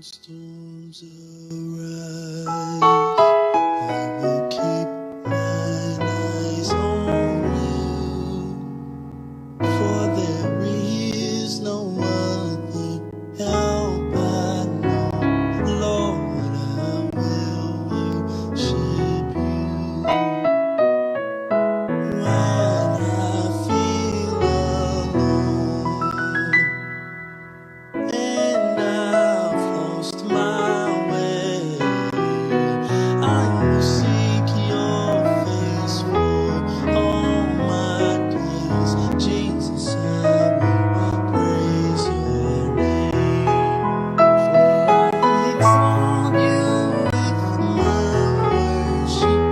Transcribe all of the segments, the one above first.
Storms arise, I will keep mine eyes on you, for there is no other help I know. Lord, I will worship you when I feel alone. And I've lost my way. I will seek your face for all my days. Jesus, I will praise your name. For I exalt you with my worship,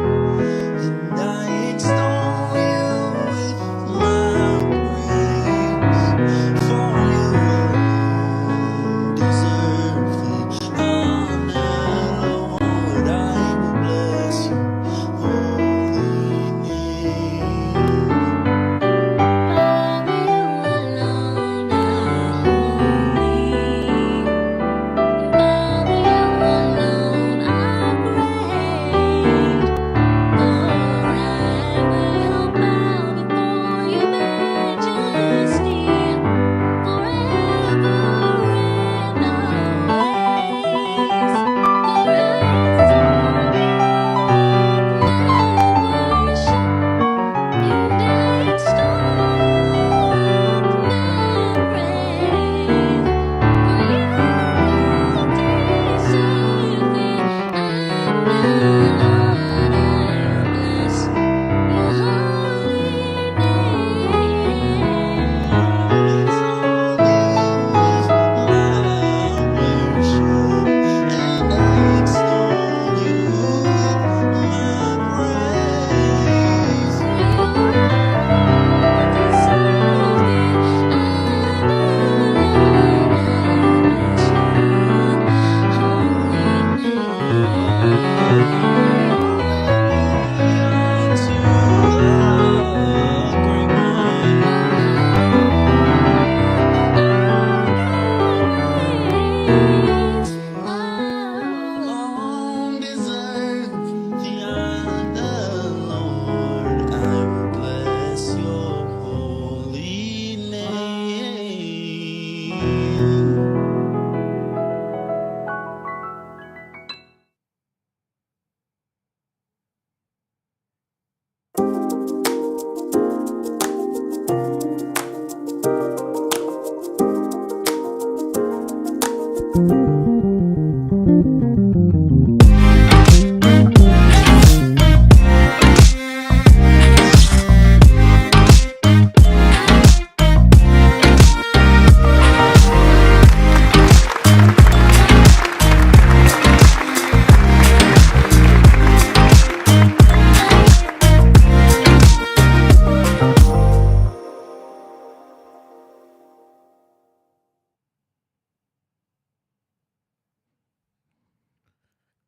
and I extol you with my praise. For you alone deserve the honor, Lord. I will bless your holy name.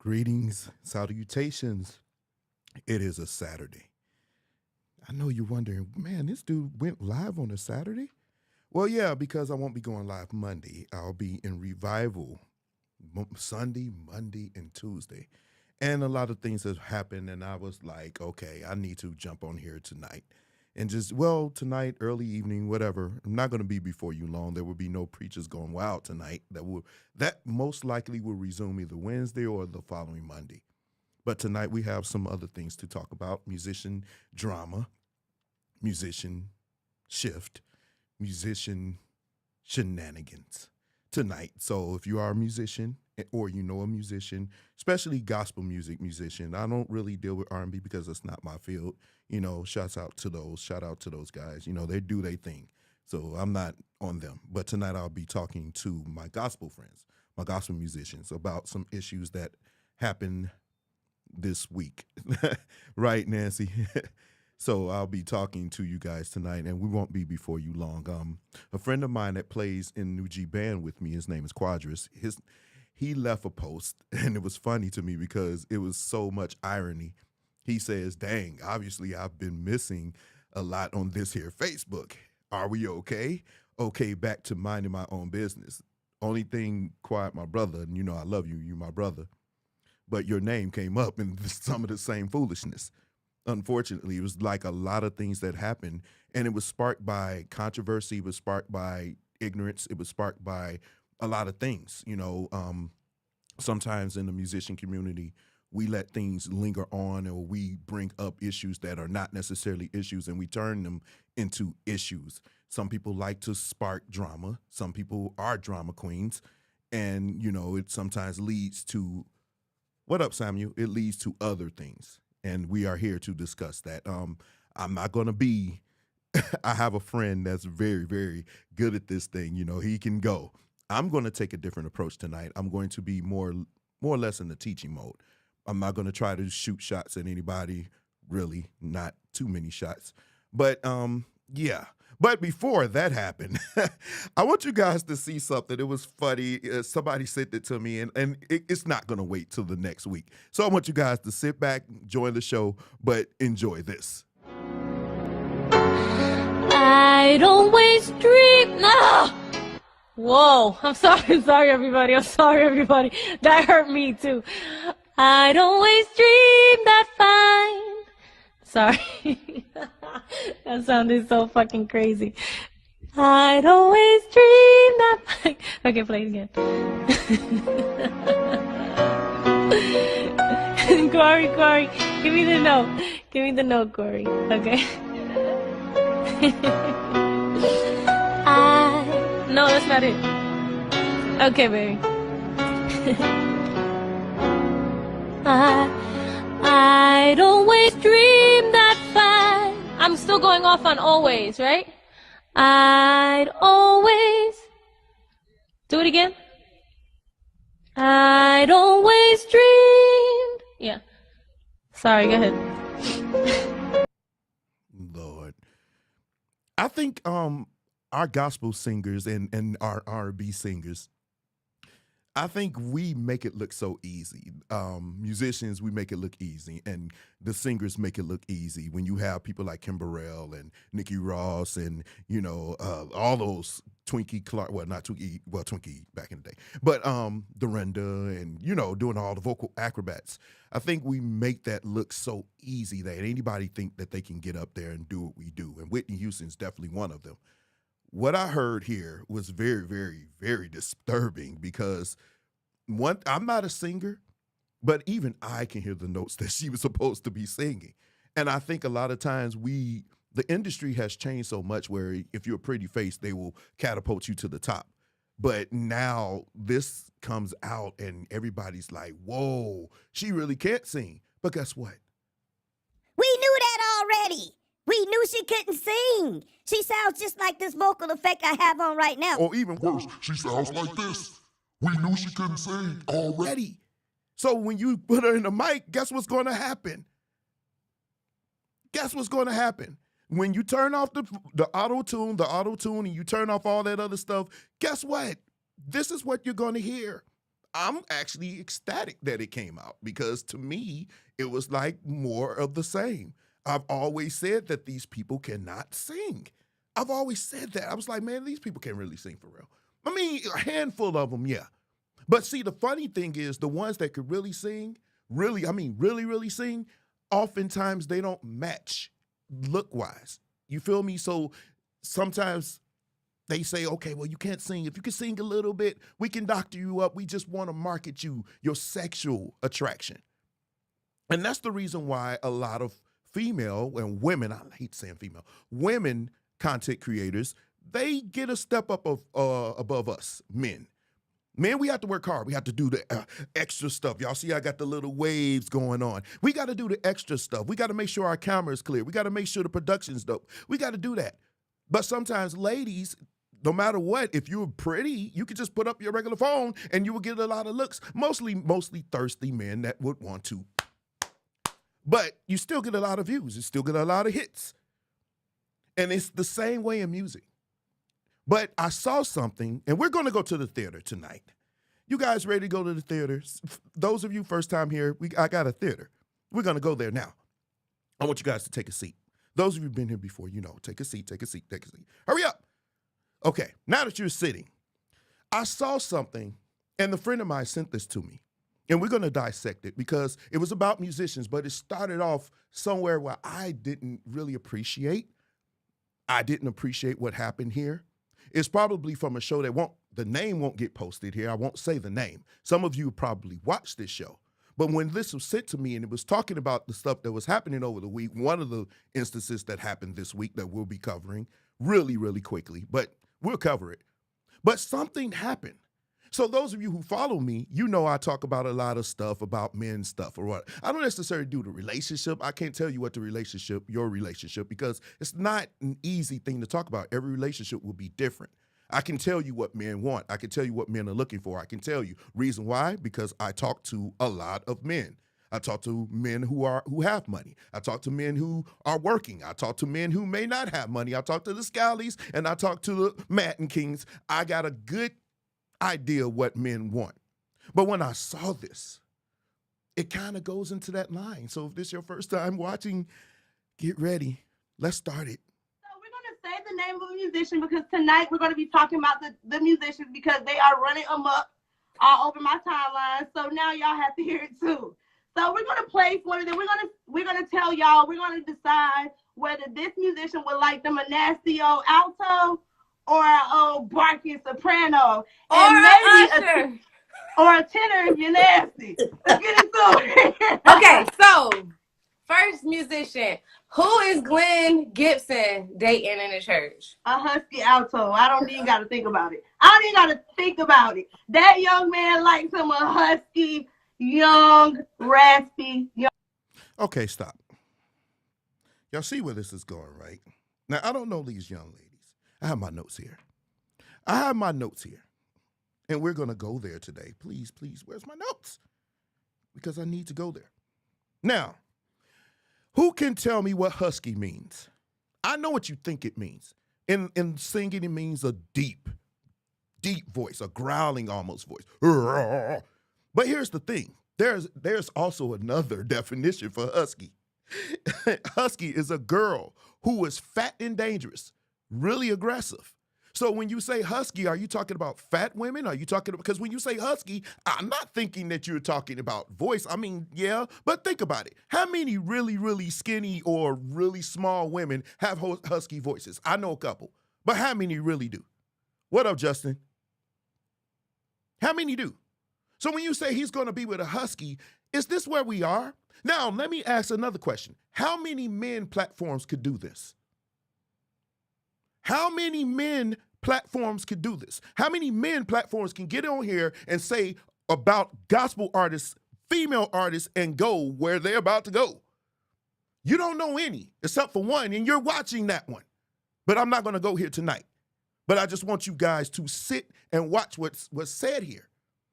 Greetings, salutations. It is a Saturday. I know you're wondering, man, this dude went live on a Saturday? Well, yeah, because I won't be going live Monday. I'll be in revival Sunday, Monday, and Tuesday. And a lot of things have happened, and I was like, okay, I need to jump on here tonight. And just, well, tonight, early evening, whatever. I'm not going to be before you long. There will be no preachers going wild tonight. That most likely will resume either Wednesday or the following Monday. But tonight we have some other things to talk about: musician drama, musician shift, musician shenanigans tonight. So if you are a musician or you know a musician, especially gospel music musician, I don't really deal with R&B because it's not my field. You know, shout out to those guys. You know, they do their thing. So I'm not on them. But tonight I'll be talking to my gospel friends, my gospel musicians, about some issues that happened this week. Right, Nancy? So I'll be talking to you guys tonight, and we won't be before you long. A friend of mine that plays in New G Band with me, his name is Quadras. He left a post, and it was funny to me because it was so much irony. He says, dang, obviously I've been missing a lot on this here Facebook. Are we okay? Okay, back to minding my own business. Only thing quiet, my brother, and you know I love you, you my brother, but your name came up in some of the same foolishness. Unfortunately, it was like a lot of things that happened, and it was sparked by controversy, it was sparked by ignorance, it was sparked by a lot of things. Sometimes in the musician community, we let things linger on, or we bring up issues that are not necessarily issues, and we turn them into issues. Some people like to spark drama. Some people are drama queens, and it sometimes leads to what up, Samuel? It leads to other things, and we are here to discuss that. I'm not going to be. I have a friend that's very, very good at this thing. He can go. I'm going to take a different approach tonight. I'm going to be more or less in the teaching mode. I'm not going to try to shoot shots at anybody, really, not too many shots. But yeah. But before that happened, I want you guys to see something. It was funny. Somebody sent it to me, and it's not going to wait till the next week. So I want you guys to sit back, join the show, but enjoy this. I don't waste dream. No. Whoa. I'm sorry, everybody. That hurt me too. I don't waste dream that fine. Sorry. That sounded so fucking crazy. I'd always dream that fine. Okay, play it again. Corey, give me the note. Give me the note, Corey. Okay. No, that's not it. Okay, baby. I'd always dream that fine. I'm still going off on always, right? I'd always. Do it again. I'd always dreamed. Yeah. Sorry, go ahead. Lord. I think our gospel singers and our R&B singers, I think we make it look so easy. Musicians, we make it look easy, and the singers make it look easy. When you have people like Kim Burrell and Nikki Ross and, all those Twinkie Clark, well, not Twinkie, well, Twinkie back in the day, but Dorinda and, doing all the vocal acrobats. I think we make that look so easy that anybody think that they can get up there and do what we do, and Whitney Houston's definitely one of them. What I heard here was very, very, very disturbing because I'm not a singer, but even I can hear the notes that she was supposed to be singing. And I think a lot of times the industry has changed so much where if you're a pretty face, they will catapult you to the top. But now this comes out and everybody's like, whoa, she really can't sing. But guess what? We knew that already. We knew she couldn't sing. She sounds just like this vocal effect I have on right now. Or even worse, she sounds like this. We knew she couldn't sing already. So when you put her in the mic, guess what's going to happen? Guess what's going to happen? When you turn off the auto-tune, and you turn off all that other stuff, guess what? This is what you're going to hear. I'm actually ecstatic that it came out because to me, it was like more of the same. I've always said that these people cannot sing. I've always said that. I was like, man, these people can't really sing for real. I mean, a handful of them, yeah. But see, the funny thing is the ones that could really sing, really sing, oftentimes they don't match look-wise. You feel me? So sometimes they say, okay, well, you can't sing. If you can sing a little bit, we can doctor you up. We just want to market you, your sexual attraction. And that's the reason why a lot of female and women, I hate saying female, women content creators, they get a step up above us, men. Men, we have to work hard. We have to do the extra stuff. Y'all see I got the little waves going on. We got to do the extra stuff. We got to make sure our camera is clear. We got to make sure the production's dope. We got to do that. But sometimes ladies, no matter what, if you're pretty, you could just put up your regular phone and you will get a lot of looks. Mostly thirsty men that would want to. But you still get a lot of views. You still get a lot of hits. And it's the same way in music. But I saw something, and we're going to go to the theater tonight. You guys ready to go to the theater? Those of you first time here, I got a theater. We're going to go there now. I want you guys to take a seat. Those of you who've been here before, take a seat. Hurry up. Okay, now that you're sitting, I saw something, and a friend of mine sent this to me. And we're going to dissect it because it was about musicians, but it started off somewhere where I didn't really appreciate. I didn't appreciate what happened here. It's probably from a show that the name won't get posted here. I won't say the name. Some of you probably watched this show. But when this was sent to me and it was talking about the stuff that was happening over the week, one of the instances that happened this week that we'll be covering really, really quickly, but we'll cover it. But something happened. So those of you who follow me, you know I talk about a lot of stuff about men stuff or what. I don't necessarily do the relationship. I can't tell you what your relationship, because it's not an easy thing to talk about. Every relationship will be different. I can tell you what men want. I can tell you what men are looking for. I can tell you. Reason why? Because I talk to a lot of men. I talk to men who have money. I talk to men who are working. I talk to men who may not have money. I talk to the Scallies and I talk to the Madden Kings. I got a good idea what men want. But when I saw this, it kind of goes into that line. So if this is your first time watching, get ready. Let's start it. So we're going to say the name of a musician because tonight we're going to be talking about the musicians because they are running amok all over my timeline. So now y'all have to hear it too. So we're going to place one of them. We're going to tell y'all, we're going to decide whether this musician would like them a nasty old alto or a barking soprano, and maybe a tenor if you're nasty. Let's get into it. Okay, so first musician, who is Glenn Gibson dating in the church? A husky alto. I don't even got to think about it. That young man likes him a husky, young, raspy. Okay, stop. Y'all see where this is going, right? Now, I don't know these young ladies. I have my notes here. And we're going to go there today. Please, where's my notes? Because I need to go there. Now, who can tell me what husky means? I know what you think it means. In singing, it means a deep voice, a growling almost voice. But here's the thing. There's also another definition for husky. Husky is a girl who is fat and dangerous, really aggressive. So when you say husky, are you talking about fat women? Are you talking about, because when you say husky, I'm not thinking that you're talking about voice. I mean, yeah, but think about it. How many really, really skinny or really small women have husky voices? I know a couple, but how many really do? What up, Justin? How many do? So when you say he's going to be with a husky, is this where we are? Now, let me ask another question. How many men platforms could do this? How many men platforms could do this? How many men platforms can get on here and say about gospel artists, female artists, and go where they're about to go? You don't know any, except for one, and you're watching that one. But I'm not going to go here tonight. But I just want you guys to sit and watch what's said here.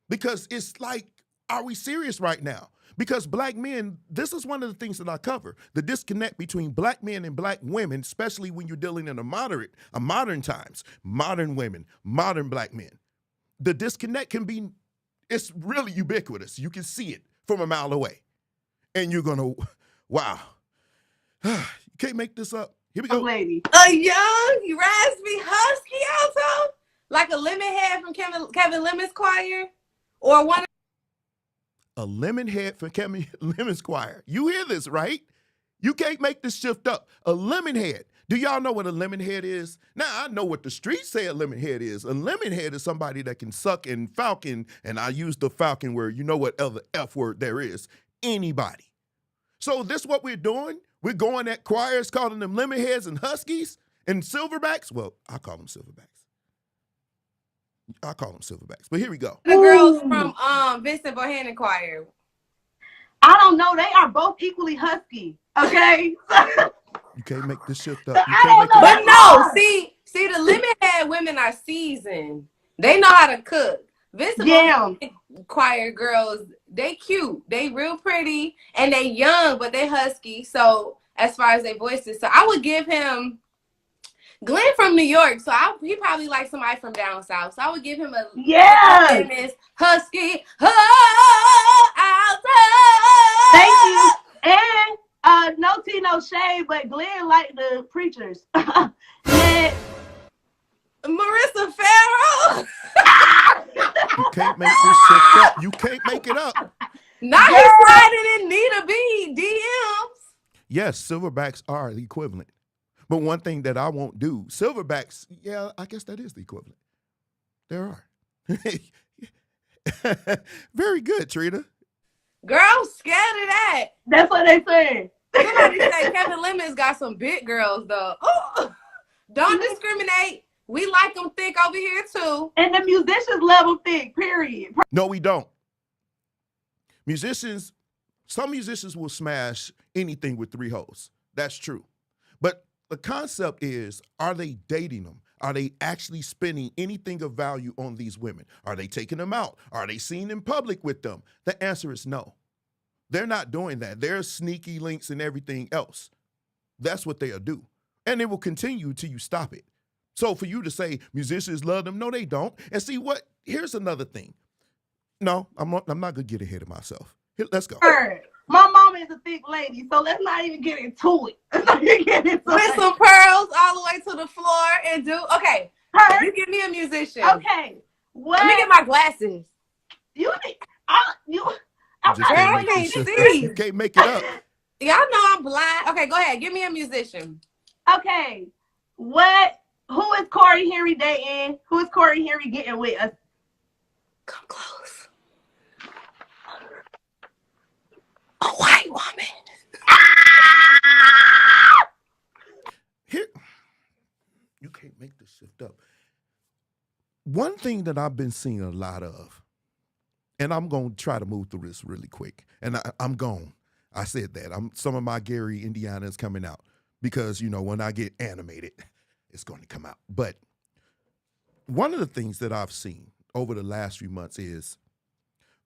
Because it's like, are we serious right now? Because black men, this is one of the things that I cover, the disconnect between black men and black women, especially when you're dealing in modern times, modern women, modern black men. The disconnect it's really ubiquitous. You can see it from a mile away. And you're going to, wow. You can't make this up. Here we go. Lady. A young, raspy, husky alto? Like a lemon head from Kevin Lemon's choir? Or one A lemon head from Kevin Lemon's choir. You hear this, right? You can't make this shift up. A lemon head. Do y'all know what a lemon head is? Now, I know what the streets say a lemon head is. A lemon head is somebody that can suck and falcon, and I use the falcon word. You know what other F word there is. Anybody. So this what we're doing? We're going at choirs, calling them lemon heads and huskies and silverbacks. Well, I call them silverbacks. But here we go. the girls from Vincent Bohannon choir. I don't know. They are both equally husky. Okay. You can't make this shift up. But no, see, the lemon head women are seasoned. They know how to cook. Vincent Bohannon choir girls, they cute. They real pretty and they young, but they husky. So as far as their voices, so I would give him Glenn from New York, so he probably likes somebody from down south. So I would give him a famous husky alto. Thank you. And no tea, no shade, but Glenn liked the preachers. Marissa Farrow. You can't make it up. Now he's sliding in Nita B DMs. Yes, silverbacks are the equivalent. But one thing that I won't do, silverbacks, yeah, I guess that is the equivalent. There are. Very good, Trina. Girl, I'm scared of that. That's what they saying. Somebody say Kevin Lemon's got some big girls, though. Ooh, don't discriminate. We like them thick over here, too. And the musicians love them thick, period. No, we don't. Some musicians will smash anything with 3 hoes. That's true. But the concept is, are they dating them? Are they actually spending anything of value on these women? Are they taking them out? Are they seen in public with them? The answer is no. They're not doing that. There's sneaky links and everything else. That's what they'll do. And they will continue till you stop it. So for you to say musicians love them, no, they don't. And see what? Here's another thing. No, I'm not going to get ahead of myself. Here, let's go. My mama is a thick lady, so let's not even get into it. Put some pearls all the way to the floor and do. Okay, you give me a musician. Okay, let me get my glasses. You can't make it up. Y'all know I'm blind. Okay, go ahead. Give me a musician. Okay, who is Corey Henry dating? Who is Corey Henry getting with us? Come close. A white woman. Here, you can't make this shift up. One thing that I've been seeing a lot of, and I'm going to try to move through this really quick, and I'm gone. I said that. Some of my Gary Indiana is coming out because, when I get animated, it's going to come out. But one of the things that I've seen over the last few months is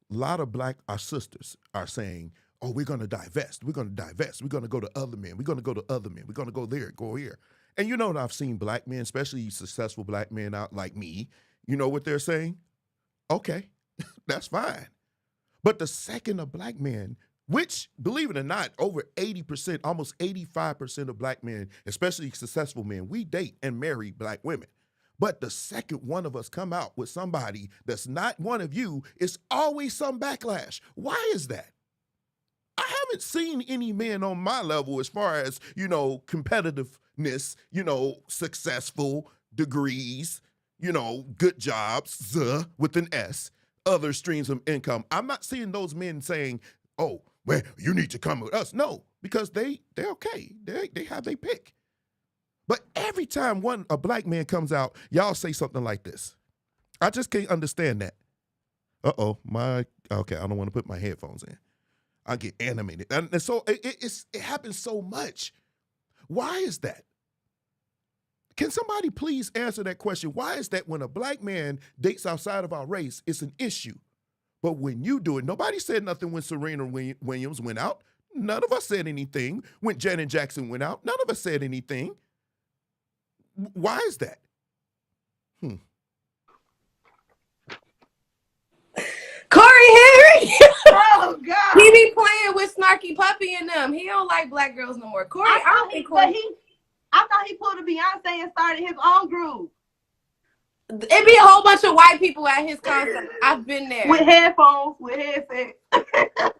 a lot of our sisters are saying, oh, we're going to divest. We're going to divest. We're going to go to other men. We're going to go to other men. We're going to go there, go here. And you know what I've seen black men, especially successful black men out like me, you know what they're saying? Okay, that's fine. But the second a black man, which, believe it or not, over 80%, almost 85% of black men, especially successful men, we date and marry black women. But the second one of us come out with somebody that's not one of you, it's always some backlash. Why is that? I haven't seen any men on my level as far as, competitiveness, successful degrees, good jobs, with an S, other streams of income. I'm not seeing those men saying, oh, well, you need to come with us. No, because they're okay. They have their pick. But every time a black man comes out, y'all say something like this. I just can't understand that. Okay, I don't want to put my headphones in. I get animated. And so it happens so much. Why is that? Can somebody please answer that question? Why is that when a black man dates outside of our race, it's an issue? But when you do it, nobody said nothing when Serena Williams went out. None of us said anything when Janet Jackson went out. None of us said anything. Why is that? Corey Henry. Oh God. He be playing with Snarky Puppy and them. He don't like black girls no more. Corey, I thought he pulled a Beyonce and started his own group. It be a whole bunch of white people at his concert. I've been there. With headphones, with headsets. You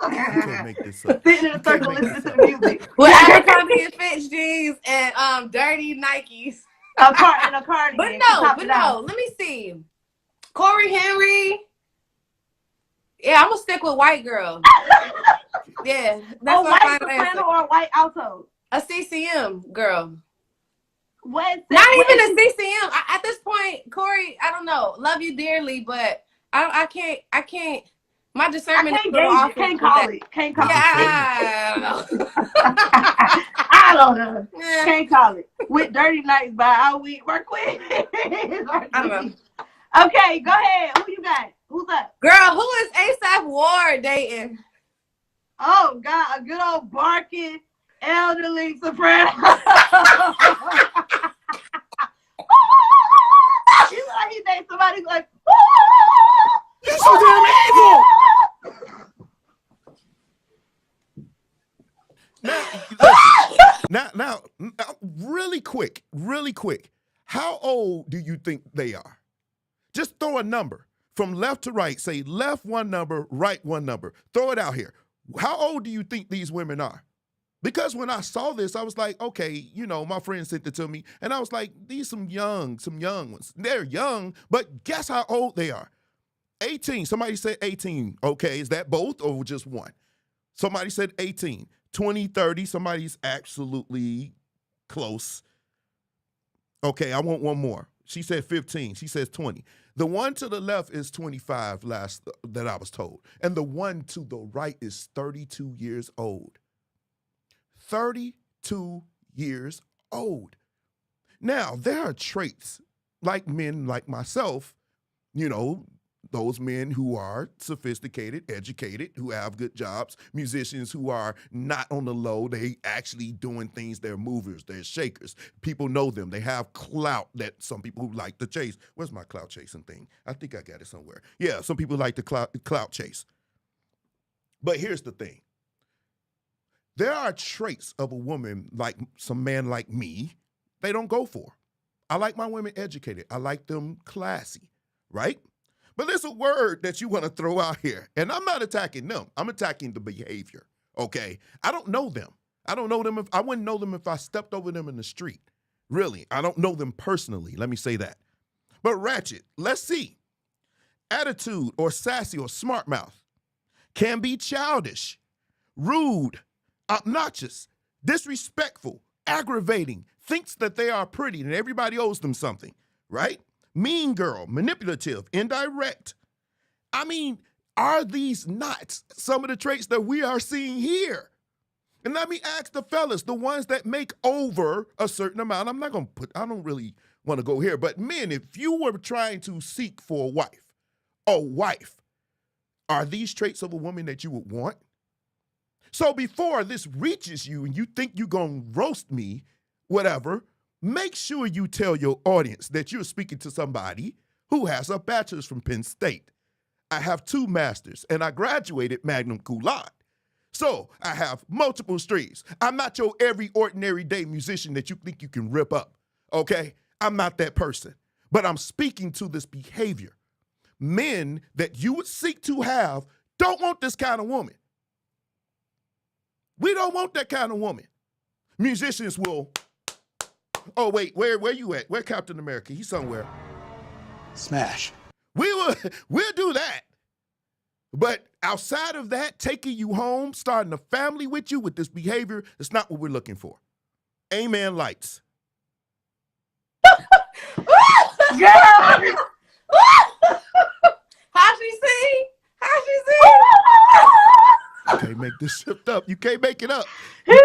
can't make this up. Sitting in a circle listening to the music. With Abercrombie and Fitch jeans and dirty Nikes. A cardigan. But no. Let me see. Corey Henry. Yeah, I'm gonna stick with white girl. Yeah, that's a white soprano or a white alto. A CCM girl. What? Not even a CCM. At this point, Corey, I don't know. Love you dearly, but I can't. My discernment is a little off. Can't call it. Yeah, I don't know. I don't know. Yeah. Can't call it. With Dirty Nights by Our Week Workweek. I don't know. Okay, go ahead. Who you got? Who's up? Girl, who is ASAP Ward dating? Oh, God. A good old barking, elderly soprano. You know he dates somebody like, you're so damn evil! Now, really quick. How old do you think they are? Just throw a number. from left to right. Say left one number, right one number. Throw it out here. How old do you think these women are? Because when I saw this, I was like, okay, you know, my friend sent it to me, and I was like, these some young ones. They're young, but guess how old they are? 18. Somebody said 18. Okay, is that both or just one? Somebody said 18. 20, 30. Somebody's absolutely close. Okay, I want one more. She said 15. She says 20. The one to the left is 25 that I was told. And the one to the right is 32 years old. 32 years old. Now, there are traits like men like myself, you know, those men who are sophisticated, educated, who have good jobs, musicians who are not on the low, they actually doing things, they're movers, they're shakers. People know them. They have clout that some people who like to chase. Where's my clout chasing thing? I think I got it somewhere. Yeah, some people like to clout chase. But here's the thing. There are traits of a woman like some man like me they don't go for. I like my women educated. I like them classy, right? But there's a word that you want to throw out here, and I'm not attacking them. I'm attacking the behavior, okay? I don't know them. I don't know them. I wouldn't know them if I stepped over them in the street. Really, I don't know them personally. Let me say that. But ratchet, let's see. Attitude or sassy or smart mouth can be childish, rude, obnoxious, disrespectful, aggravating, thinks that they are pretty and everybody owes them something, right? Mean girl, manipulative, indirect. I mean, are these not some of the traits that we are seeing here? And let me ask the fellas, the ones that make over a certain amount. I don't really want to go here, but men, if you were trying to seek for a wife, are these traits of a woman that you would want? So before this reaches you and you think you're going to roast me, whatever, make sure you tell your audience that you're speaking to somebody who has a bachelor's from Penn State. I have 2 masters and I graduated magna cum laude. So I have multiple streams. I'm not your every ordinary day musician that you think you can rip up, okay? I'm not that person, but I'm speaking to this behavior. Men that you would seek to have don't want this kind of woman. We don't want that kind of woman. Musicians will, oh wait, where you at? Where Captain America? He's somewhere. Smash. We'll do that. But outside of that, taking you home, starting a family with you with this behavior, it's not what we're looking for. Amen lights. Girl! How she sing? How she sing? You can't make this shit up. You can't make it up. And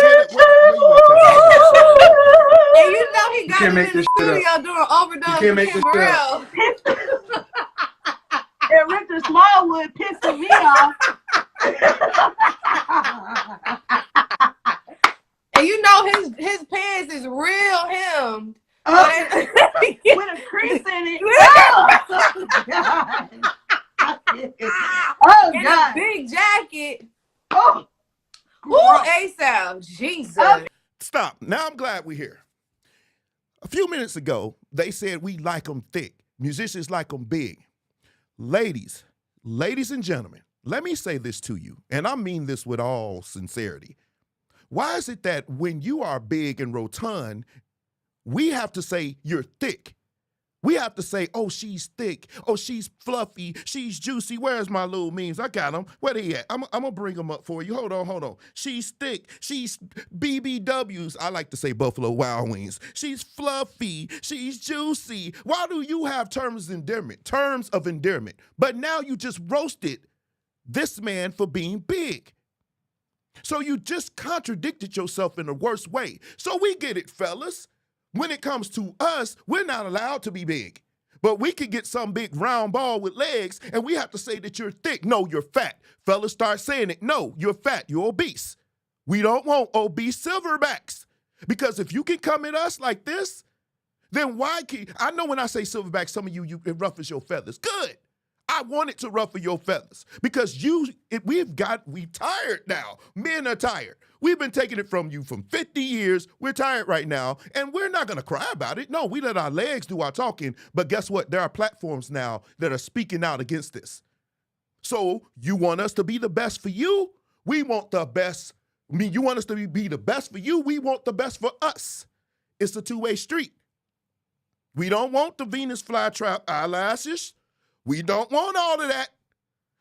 you know he got him in the studio doing overdubs with Kim Burrell. And Richard Smallwood pissing me off. And you know his pants is real hemmed. With a crease in it. Oh, and God. a big jacket. Oh, Ooh, ASAP. Jesus. Stop. Now I'm glad we're here. A few minutes ago, they said we like them thick. Musicians like them big. Ladies and gentlemen, let me say this to you, and I mean this with all sincerity. Why is it that when you are big and rotund, we have to say you're thick? We have to say, oh, she's thick. Oh, she's fluffy. She's juicy. Where's my little memes? I got them. Where they at? I'm going to bring them up for you. Hold on. She's thick. She's BBWs. I like to say Buffalo Wild Wings. She's fluffy. She's juicy. Why do you have terms of endearment? But now you just roasted this man for being big. So you just contradicted yourself in the worst way. So we get it, fellas. When it comes to us, we're not allowed to be big. But we could get some big round ball with legs, and we have to say that you're thick. No, you're fat. Fellas start saying it. No, you're fat. You're obese. We don't want obese silverbacks. Because if you can come at us like this, then why can't... I know when I say silverback, some of you it ruffles your feathers. Good. I wanted to ruffle your feathers because we tired now. Men are tired. We've been taking it from you from 50 years. We're tired right now, and we're not going to cry about it. No, we let our legs do our talking, but guess what? There are platforms now that are speaking out against this. So you want us to be the best for you? We want the best. I mean, you want us to be the best for you? We want the best for us. It's a two-way street. We don't want the Venus flytrap eyelashes. We don't want all of that.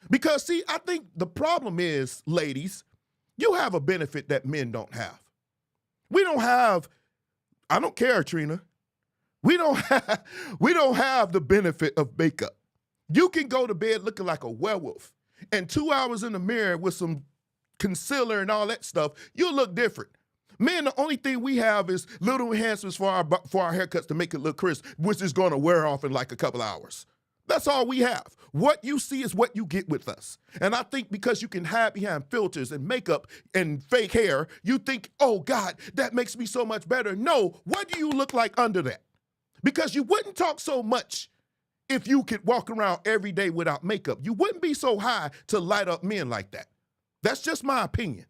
Because, see, I think the problem is, ladies, you have a benefit that men don't have. We don't have, I don't care, Trina. We don't have the benefit of makeup. You can go to bed looking like a werewolf, and 2 hours in the mirror with some concealer and all that stuff, you'll look different. Men, the only thing we have is little enhancements for our haircuts to make it look crisp, which is going to wear off in like a couple hours. That's all we have. What you see is what you get with us. And I think because you can hide behind filters and makeup and fake hair, you think, oh God, that makes me so much better. No, what do you look like under that? Because you wouldn't talk so much if you could walk around every day without makeup. You wouldn't be so high to light up men like that. That's just my opinion.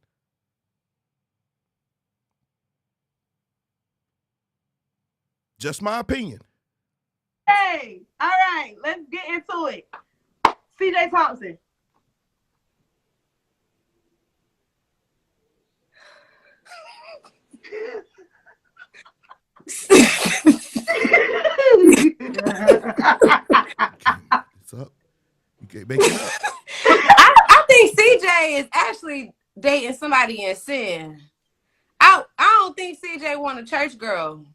Just my opinion. Hey, all right, let's get into it. CJ Thompson. It's up. You can't make it up. I think CJ is actually dating somebody in sin. I don't think CJ want a church girl.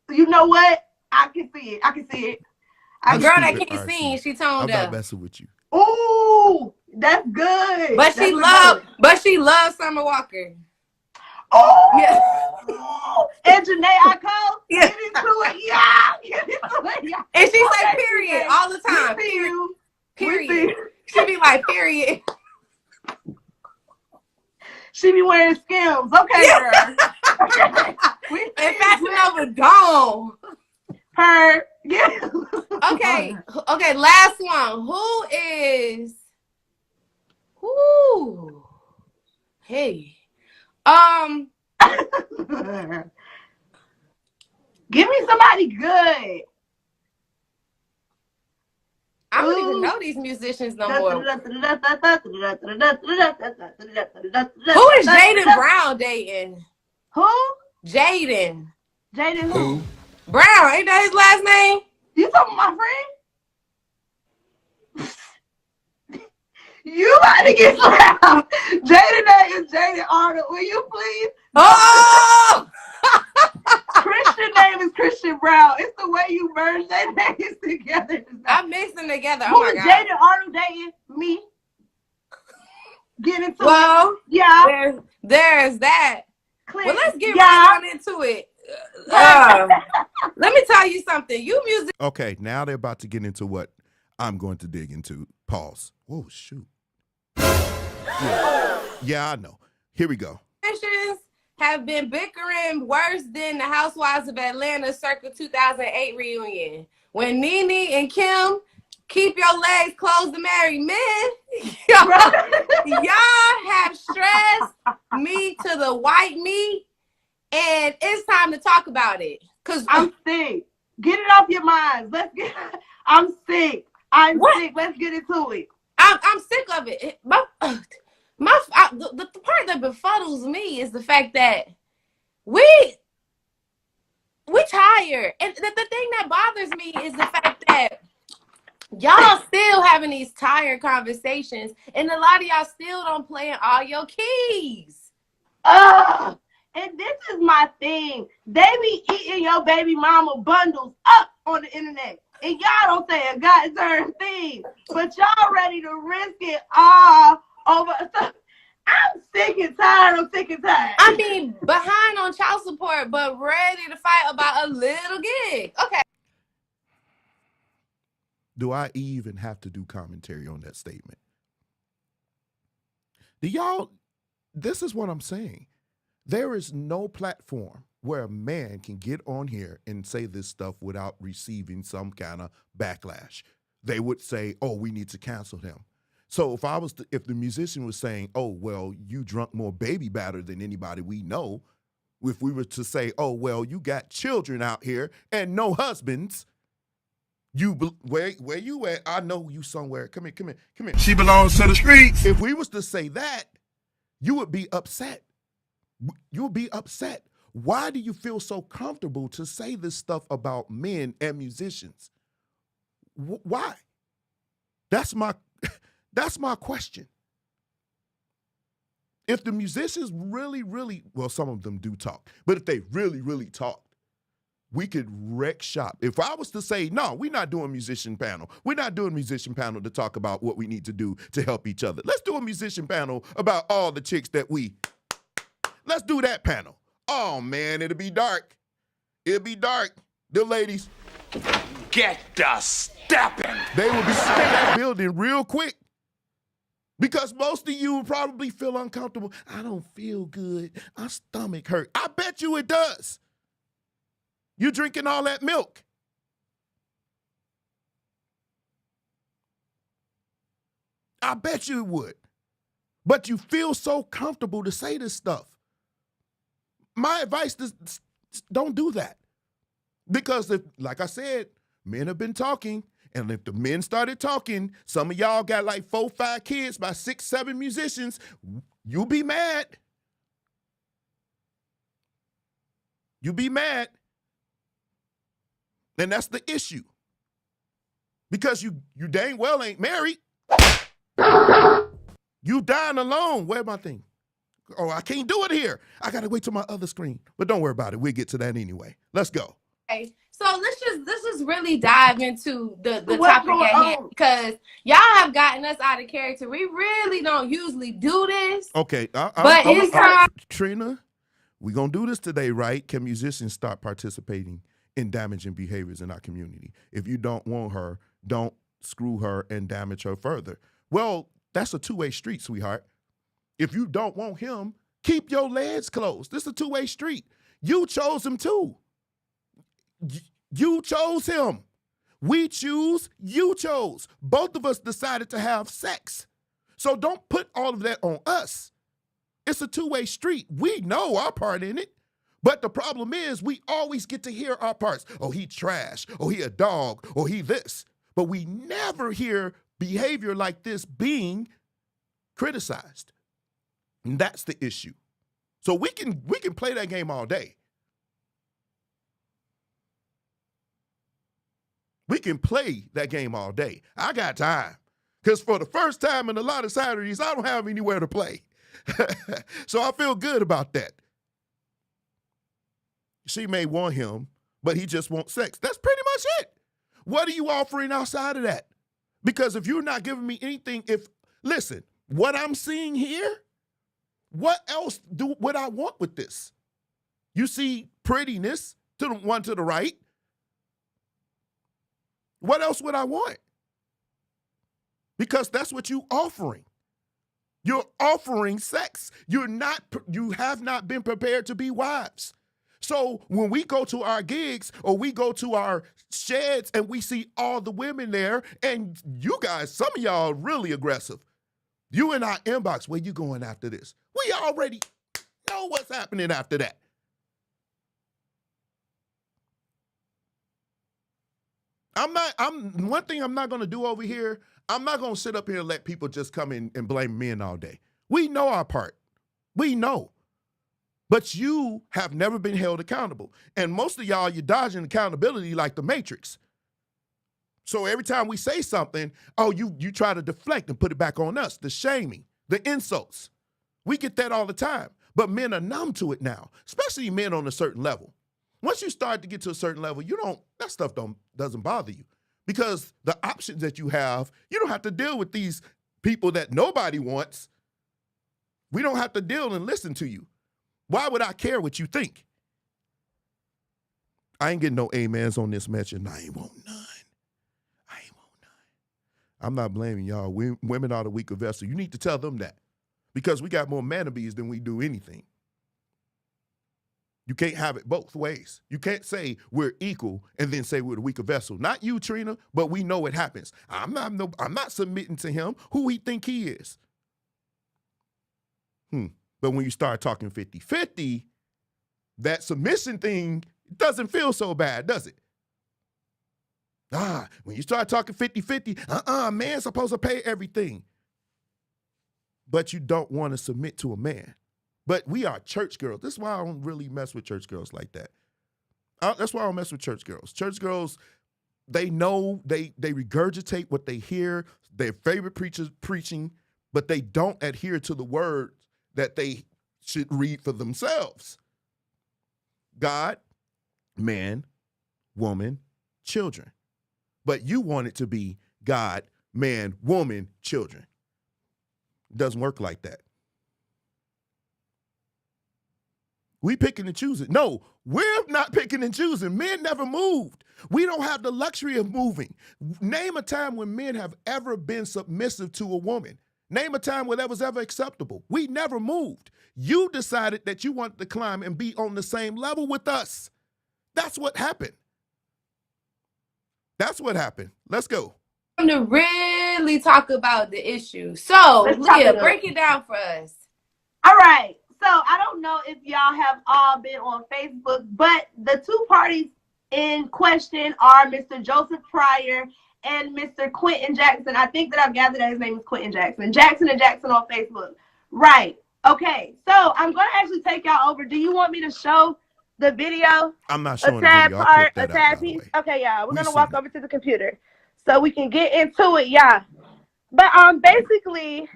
You know what? I can see it. A girl that can't sing, she toned I'm up. not messing with you. Ooh, that's good. But she loves Summer Walker. Oh, yeah. And Janae Aiko, Yeah. get into it, yeah. Get into it, yeah. And she say period all the time. We see you. Period. She be like, period. She be wearing Skims. Okay, girl. And Fashion Nova gone. Her. Yeah. Okay, last one. Who? Hey. Give me somebody good. I don't even know these musicians no more. Who is Jaden Brown dating? Who? Jaden who? Brown, ain't that his last name? You talking about my friend? You about to get slapped. Jaden name is Jaden Arnold. Will you please? Oh! Christian name is Christian Brown. It's the way you merge their names together. I mixed them together. Who is Jaden Arnold dating? Me. Get into it. Yeah. There's that. Click. Well, let's get right on into it. Let me tell you something. You music. Okay, now they're about to get into what I'm going to dig into. Pause. Whoa, shoot. Yeah, I know. Here we go. Have been bickering worse than the Housewives of Atlanta circa 2008 reunion. When Nene and Kim keep your legs closed to marry men, y'all have stressed me to the white meat, and it's time to talk about it. Cause I'm sick. Get it off your minds. I'm sick. Sick. Let's get into it. I'm sick of it. The part that befuddles me is the fact that we tired. And the thing that bothers me is the fact that y'all still having these tired conversations, and a lot of y'all still don't play in all your keys. And this is my thing. They be eating your baby mama bundles up on the internet. And y'all don't say a goddamn thing. But y'all ready to risk it all over. I'm sick and tired. I mean, behind on child support, but ready to fight about a little gig. Okay. Do I even have to do commentary on that statement? This is what I'm saying. There is no platform where a man can get on here and say this stuff without receiving some kind of backlash. they would say, oh, we need to cancel him. So if the musician was saying, oh, well, you drunk more baby batter than anybody we know, if we were to say, oh, well, you got children out here and no husbands, where you at? I know you somewhere. Come here. She belongs to the streets. If we was to say that, you would be upset. You would be upset. Why do you feel so comfortable to say this stuff about men and musicians? Why? That's my question. If the musicians really, well, some of them do talk, but if they really talk, we could wreck shop. If I was to say, no, we're not doing musician panel. We're not doing musician panel to talk about what we need to do to help each other. Let's do a musician panel about all the chicks let's do that panel. Oh, man, it'll be dark. It'll be dark. The ladies. Get the stepping. They will be in that building real quick. Because most of you will probably feel uncomfortable. I don't feel good. My stomach hurt. I bet you it does. You drinking all that milk. I bet you it would. But you feel so comfortable to say this stuff. My advice is don't do that. Because if, like I said, men have been talking, and if the men started talking, some of y'all got like 4, 5 kids by 6, 7 musicians, you'll be mad. You'll be mad. And that's the issue. Because you dang well ain't married. You dying alone. Where's my thing? Oh, I can't do it here. I got to wait till my other screen. But don't worry about it. We'll get to that anyway. Let's go. Okay, so let's just really dive into the topic at hand, because y'all have gotten us out of character. We really don't usually do this. Okay. But it's time. Trina, we're going to do this today, right? Can musicians start participating in damaging behaviors in our community? If you don't want her, don't screw her and damage her further. Well, that's a two-way street, sweetheart. If you don't want him, keep your legs closed. This is a two-way street. You chose him too. You chose him. We choose, you chose. Both of us decided to have sex. So don't put all of that on us. It's a two-way street. We know our part in it. But the problem is we always get to hear our parts. Oh, he trash. Oh, he a dog. Oh, he this. But we never hear behavior like this being criticized. And that's the issue. So we can play that game all day. We can play that game all day. I got time. Because for the first time in a lot of Saturdays, I don't have anywhere to play. So I feel good about that. She may want him, but he just wants sex. That's pretty much it. What are you offering outside of that? Because if you're not giving me anything, listen, what I'm seeing here, what else would I want with this? You see prettiness to the one to the right. What else would I want? Because that's what you're offering. You're offering sex. You have not been prepared to be wives. So when we go to our gigs or we go to our sheds and we see all the women there, and you guys, some of y'all are really aggressive. You in our inbox, where you going after this? We already know what's happening after that. One thing I'm not going to do over here, I'm not going to sit up here and let people just come in and blame men all day. We know our part. We know. But you have never been held accountable. And most of y'all, you're dodging accountability like the Matrix. So every time we say something, oh, you try to deflect and put it back on us, the shaming, the insults. We get that all the time. But men are numb to it now, especially men on a certain level. Once you start to get to a certain level, that stuff doesn't bother you, because the options that you have, you don't have to deal with these people that nobody wants. We don't have to deal and listen to you. Why would I care what you think? I ain't getting no amens on this match, and I ain't want none. I'm not blaming y'all. Women are the weaker vessel. You need to tell them that, because we got more manabees than we do anything. You can't have it both ways. You can't say we're equal and then say we're the weaker vessel. Not you, Trina, but we know it happens. I'm not submitting to him. Who he think he is? But when you start talking 50-50, that submission thing doesn't feel so bad, does it? When you start talking 50-50, man's supposed to pay everything. But you don't want to submit to a man. But we are church girls. This is why I don't really mess with church girls like that. That's why I don't mess with church girls. Church girls, they know, they regurgitate what they hear, their favorite preachers preaching, but they don't adhere to the words that they should read for themselves. God, man, woman, children. But you want it to be God, man, woman, children. It doesn't work like that. We picking and choosing. No, we're not picking and choosing. Men never moved. We don't have the luxury of moving. Name a time when men have ever been submissive to a woman. Name a time where that was ever acceptable. We never moved. You decided that you wanted to climb and be on the same level with us. That's what happened. That's what happened. Let's go. To really talk about the issue. So, Leah, break it down for us. All right. So I don't know if y'all have all been on Facebook, but the two parties in question are Mr. Joseph Pryor and Mr. Quentin Jackson. I think that I've gathered that his name is Quentin Jackson. Jackson and Jackson on Facebook. Right. Okay. So I'm going to actually take y'all over. Do you want me to show the video? I'm not showing the video. I'll clip that out, by the way. Okay, yeah. We're going to walk over to the computer so we can get into it, yeah. But basically,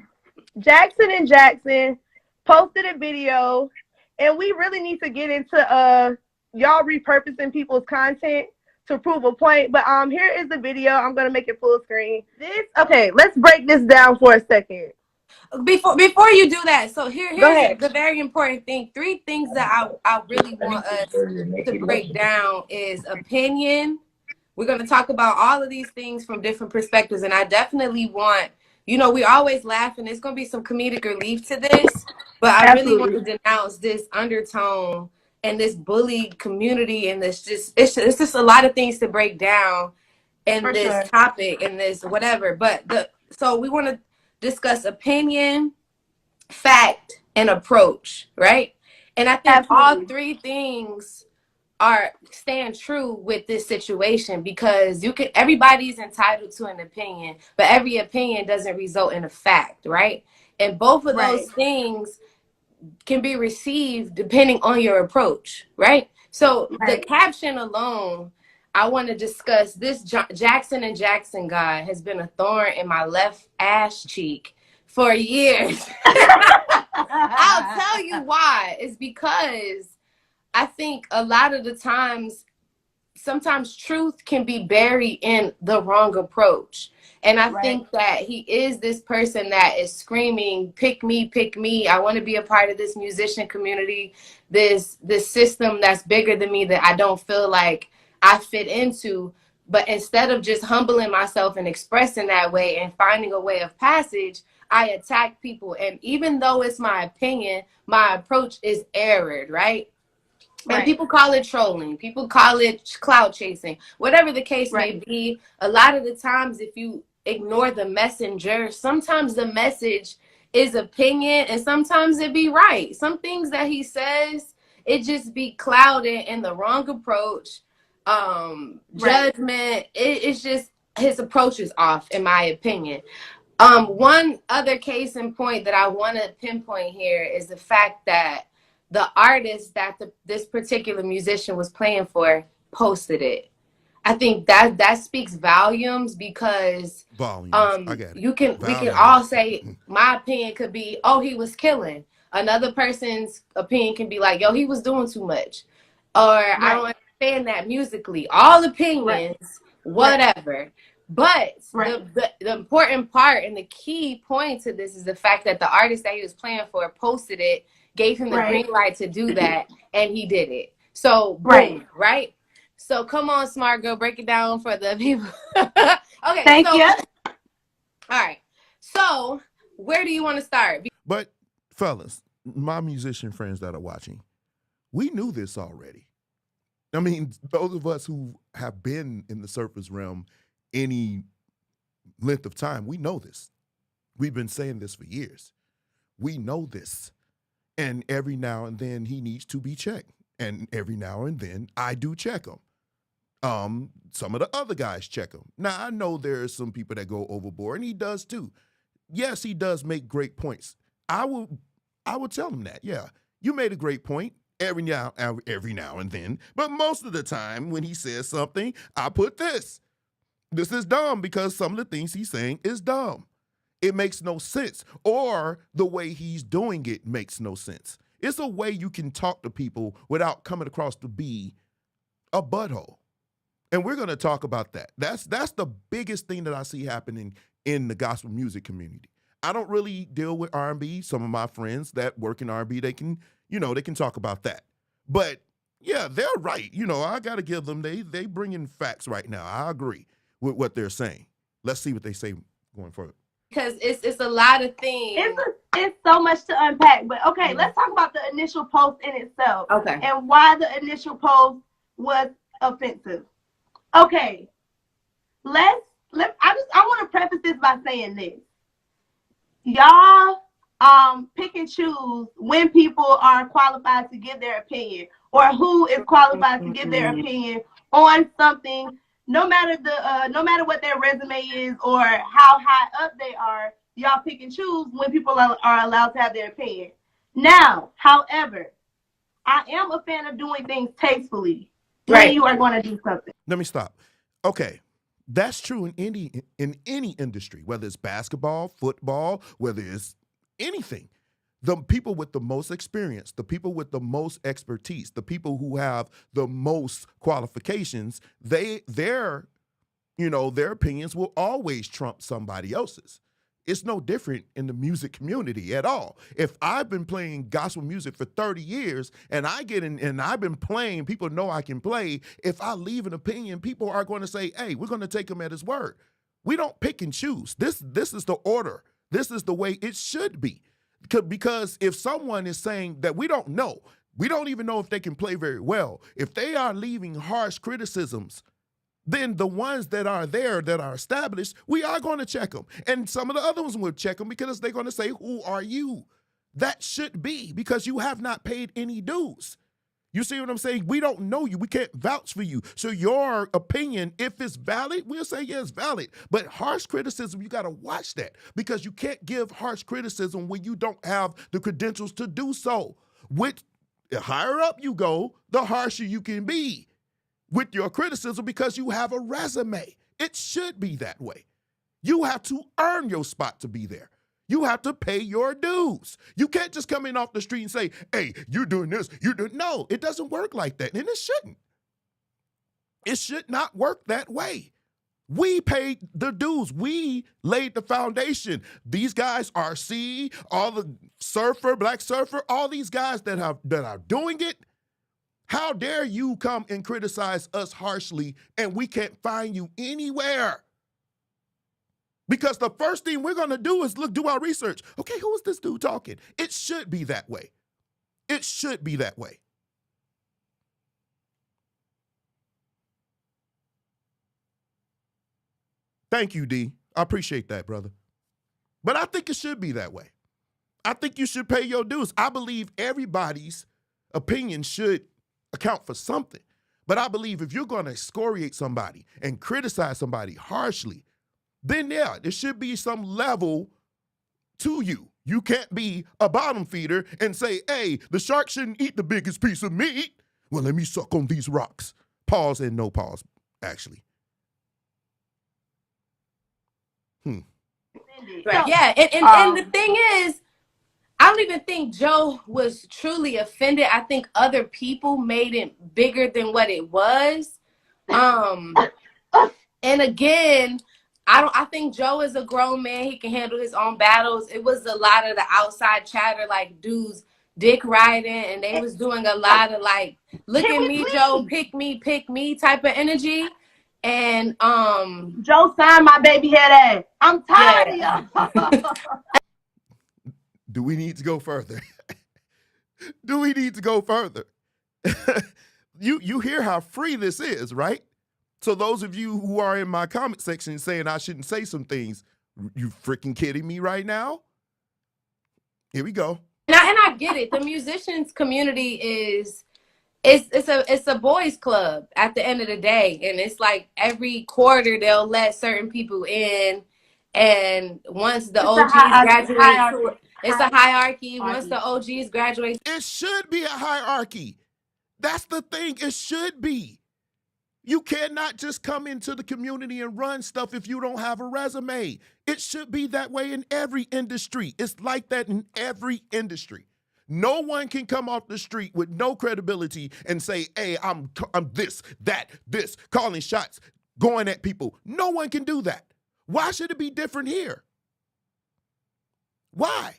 Jackson and Jackson posted a video, and we really need to get into y'all repurposing people's content to prove a point. But here is the video. I'm gonna make it full screen. Okay, let's break this down for a second. Before you do that, so here's the very important thing. 3 things that I really want us to break down is opinion. We're going to talk about all of these things from different perspectives, and I definitely want, we always laugh, and there's going to be some comedic relief to this, but I really want to denounce this undertone and this bully community, and it's just a lot of things to break down in this topic and this whatever. But so we want to discuss opinion, fact, and approach, right? And I think all 3 things stand true with this situation, because everybody's entitled to an opinion, but every opinion doesn't result in a fact, right? And both of those things can be received depending on your approach, right? So the caption alone, I want to discuss this Jackson and Jackson guy has been a thorn in my left ass cheek for years. I'll tell you why. It's because I think a lot of the times, sometimes truth can be buried in the wrong approach. And I think that he is this person that is screaming, pick me. I want to be a part of this musician community, this system that's bigger than me that I don't feel like I fit into. But instead of just humbling myself and expressing that way and finding a way of passage, I attack people. And even though it's my opinion, my approach is errored, right? And people call it trolling. People call it clout chasing. Whatever the case may be, a lot of the times if you ignore the messenger, sometimes the message is opinion and sometimes it be right. Some things that he says, it just be clouded in the wrong approach, judgment. It's just his approach is off, in my opinion. One other case in point that I want to pinpoint here is the fact that the artist that this particular musician was playing for posted it. I think that speaks volumes, because I got it. we can all say, my opinion could be, oh, he was killing. Another person's opinion can be like, yo, he was doing too much, or I don't understand that musically. All opinions, whatever. But the important part and the key point to this is the fact that the artist that he was playing for posted it, gave him the green light to do that, and he did it. So, boom, right? So, come on, smart girl, break it down for the people. Okay, thank you. All right. So, where do you want to start? But, fellas, my musician friends that are watching, We knew this already. I mean, those of us who have been in the surface realm any length of time, we know this. We've been saying this for years. We know this. And every now and then he needs to be checked. And every now and then I do check him. Some of the other guys check him. Now, I know there are some people that go overboard, and he does too. Yes, he does make great points. I will tell him that. Yeah, you made a great point every now and then. But most of the time when he says something, I put this. This is dumb because some of the things he's saying is dumb. It makes no sense. Or the way he's doing it makes no sense. It's a way you can talk to people without coming across to be a butthole. And we're going to talk about that. That's the biggest thing that I see happening in the gospel music community. I don't really deal with R&B. Some of my friends that work in R&B, they can talk about that. But yeah, they're right. I got to give them, they bring in facts right now. I agree with what they're saying. Let's see what they say going forward. Because it's a lot of things. It's so much to unpack. But okay, let's talk about the initial post in itself. Okay. And why the initial post was offensive. Okay, I want to preface this by saying this. Y'all pick and choose when people are qualified to give their opinion or who is qualified to give their opinion on something, no matter what their resume is or how high up they are. Y'all pick and choose when people are allowed to have their opinion. Now, however, I am a fan of doing things tastefully. When you are going to do something. Let me stop. Okay, that's true in any industry, whether it's basketball, football, whether it's anything. The people with the most experience, the people with the most expertise, the people who have the most qualifications, their opinions will always trump somebody else's. It's no different in the music community at all. If I've been playing gospel music for 30 years and I get in and I've been playing, people know I can play. If I leave an opinion, people are going to say, hey, we're going to take him at his word. We don't pick and choose. This is the order. This is the way it should be. Because if someone is saying that we don't even know if they can play very well, if they are leaving harsh criticisms, then the ones that are there that are established, we are going to check them. And some of the other ones will check them because they're going to say, who are you? That should be because you have not paid any dues. You see what I'm saying? We don't know you. We can't vouch for you. So your opinion, if it's valid, we'll say, yeah, it's valid. But harsh criticism, you got to watch that because you can't give harsh criticism when you don't have the credentials to do so. The higher up you go, the harsher you can be with your criticism because you have a resume. It should be that way. You have to earn your spot to be there. You have to pay your dues. You can't just come in off the street and say, hey, you're doing this, No, it doesn't work like that, and it shouldn't. It should not work that way. We paid the dues. We laid the foundation. These guys, RC, all the surfer, Black Surfer, all these guys that are doing it, how dare you come and criticize us harshly and we can't find you anywhere? Because the first thing we're going to do is do our research. Okay, who is this dude talking? It should be that way. It should be that way. Thank you, D. I appreciate that, brother. But I think it should be that way. I think you should pay your dues. I believe everybody's opinion should account for something. But I believe if you're going to excoriate somebody and criticize somebody harshly, then yeah, there should be some level to you. You can't be a bottom feeder and say, hey, the shark shouldn't eat the biggest piece of meat. Well, let me suck on these rocks. Pause and no pause, actually. Right. Yeah, and the thing is, I don't even think Joe was truly offended. I think other people made it bigger than what it was. And again, I think Joe is a grown man. He can handle his own battles. It was a lot of the outside chatter, like dudes dick riding, and they was doing a lot of like, look at me, Joe, pick me type of energy. And Joe signed my baby head ass. I'm tired of y'all. Do we need to go further? Do we need to go further? you hear how free this is, right? So those of you who are in my comment section saying I shouldn't say some things, you freaking kidding me right now? Here we go. And I get it. The musicians community is it's a boys club at the end of the day, and it's like every quarter they'll let certain people in, and once the OGs graduate, it's a hierarchy. Once the OGs graduate, it should be a hierarchy. That's the thing. It should be. You cannot just come into the community and run stuff if you don't have a resume. It should be that way in every industry. It's like that in every industry. No one can come off the street with no credibility and say, hey, I'm this, that, this, calling shots, going at people. No one can do that. Why should it be different here? Why?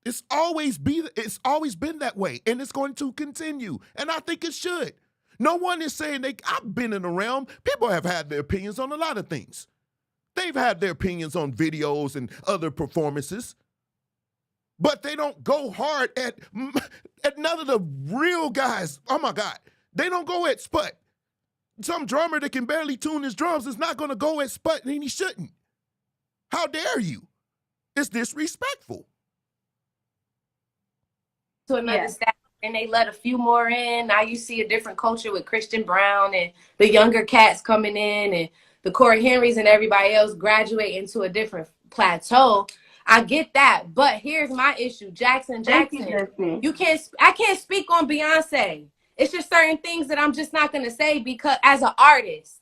It's always been that way, and it's going to continue, and I think it should. No one is saying I've been in the realm. People have had their opinions on a lot of things. They've had their opinions on videos and other performances, but they don't go hard at none of the real guys. Oh my God. They don't go at Sput. Some drummer that can barely tune his drums is not going to go at Sput, and he shouldn't. How dare you? It's disrespectful. to another staff, and they let a few more in. Now you see a different culture with Christian Brown and the younger cats coming in, and the Corey Henrys and everybody else graduating to a different plateau. I get that, but here's my issue. Jackson. I can't speak on Beyonce. It's just certain things that I'm just not gonna say, because as an artist,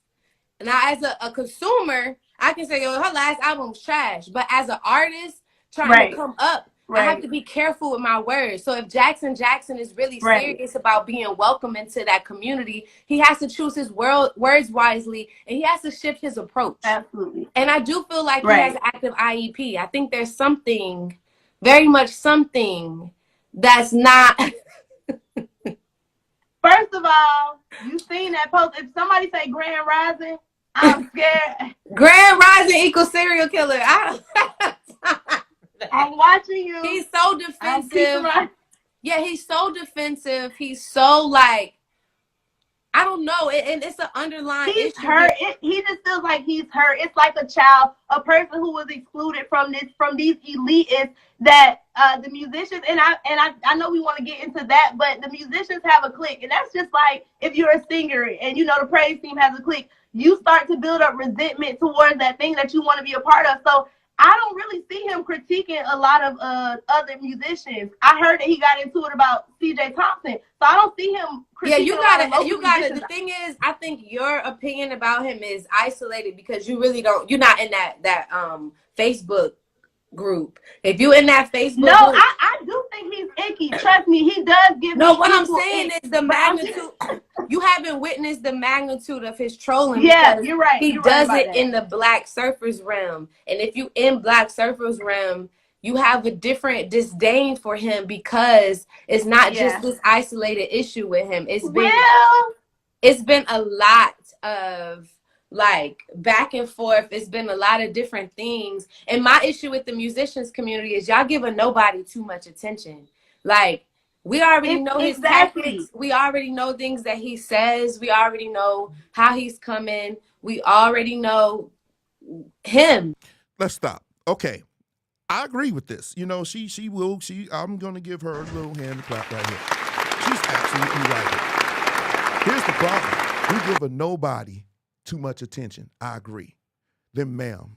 now as a consumer, I can say, yo, her last album's trash. But as an artist trying to come up, I have to be careful with my words. So if Jackson is really serious about being welcome into that community, he has to choose his words wisely, and he has to shift his approach. Absolutely. And I do feel like he has an active IEP. I think there's something, very much something, that's not. First of all, you seen that post. If somebody say Grand Rising, I'm scared. Grand Rising equals serial killer. I'm watching you. He's so defensive. Yeah, he's so defensive. He's so like, I don't know. And it's an underlying issue. He's hurt. He just feels like he's hurt. It's like a child, a person who was excluded from these elitists that the musicians, and I know we want to get into that, but the musicians have a clique, and that's just like if you're a singer and you know the praise team has a clique, you start to build up resentment towards that thing that you want to be a part of. So I don't really see him critiquing a lot of other musicians. I heard that he got into it about CJ Thompson, so I don't see him critiquing. Yeah, you gotta. The thing is, I think your opinion about him is isolated because you really don't. You're not in that Facebook group. If you in that Facebook group, I do think he's icky. Trust me, he does give. No, what I'm saying is the magnitude. You haven't witnessed the magnitude of his trolling. Yeah, you're right. He does it in the Black Surfers realm, and if you in Black Surfers realm, you have a different disdain for him because it's not just this isolated issue with him. It's been a lot of like back and forth. It's been a lot of different things. And my issue with the musicians community is y'all giving nobody too much attention. Like, we already know his tactics. We already know things that he says. We already know how he's coming. We already know him. Let's stop. Okay. I agree with this. You know, I'm going to give her a little hand clap right here. She's absolutely right. Here's the problem. We give a nobody too much attention. I agree. Then, ma'am,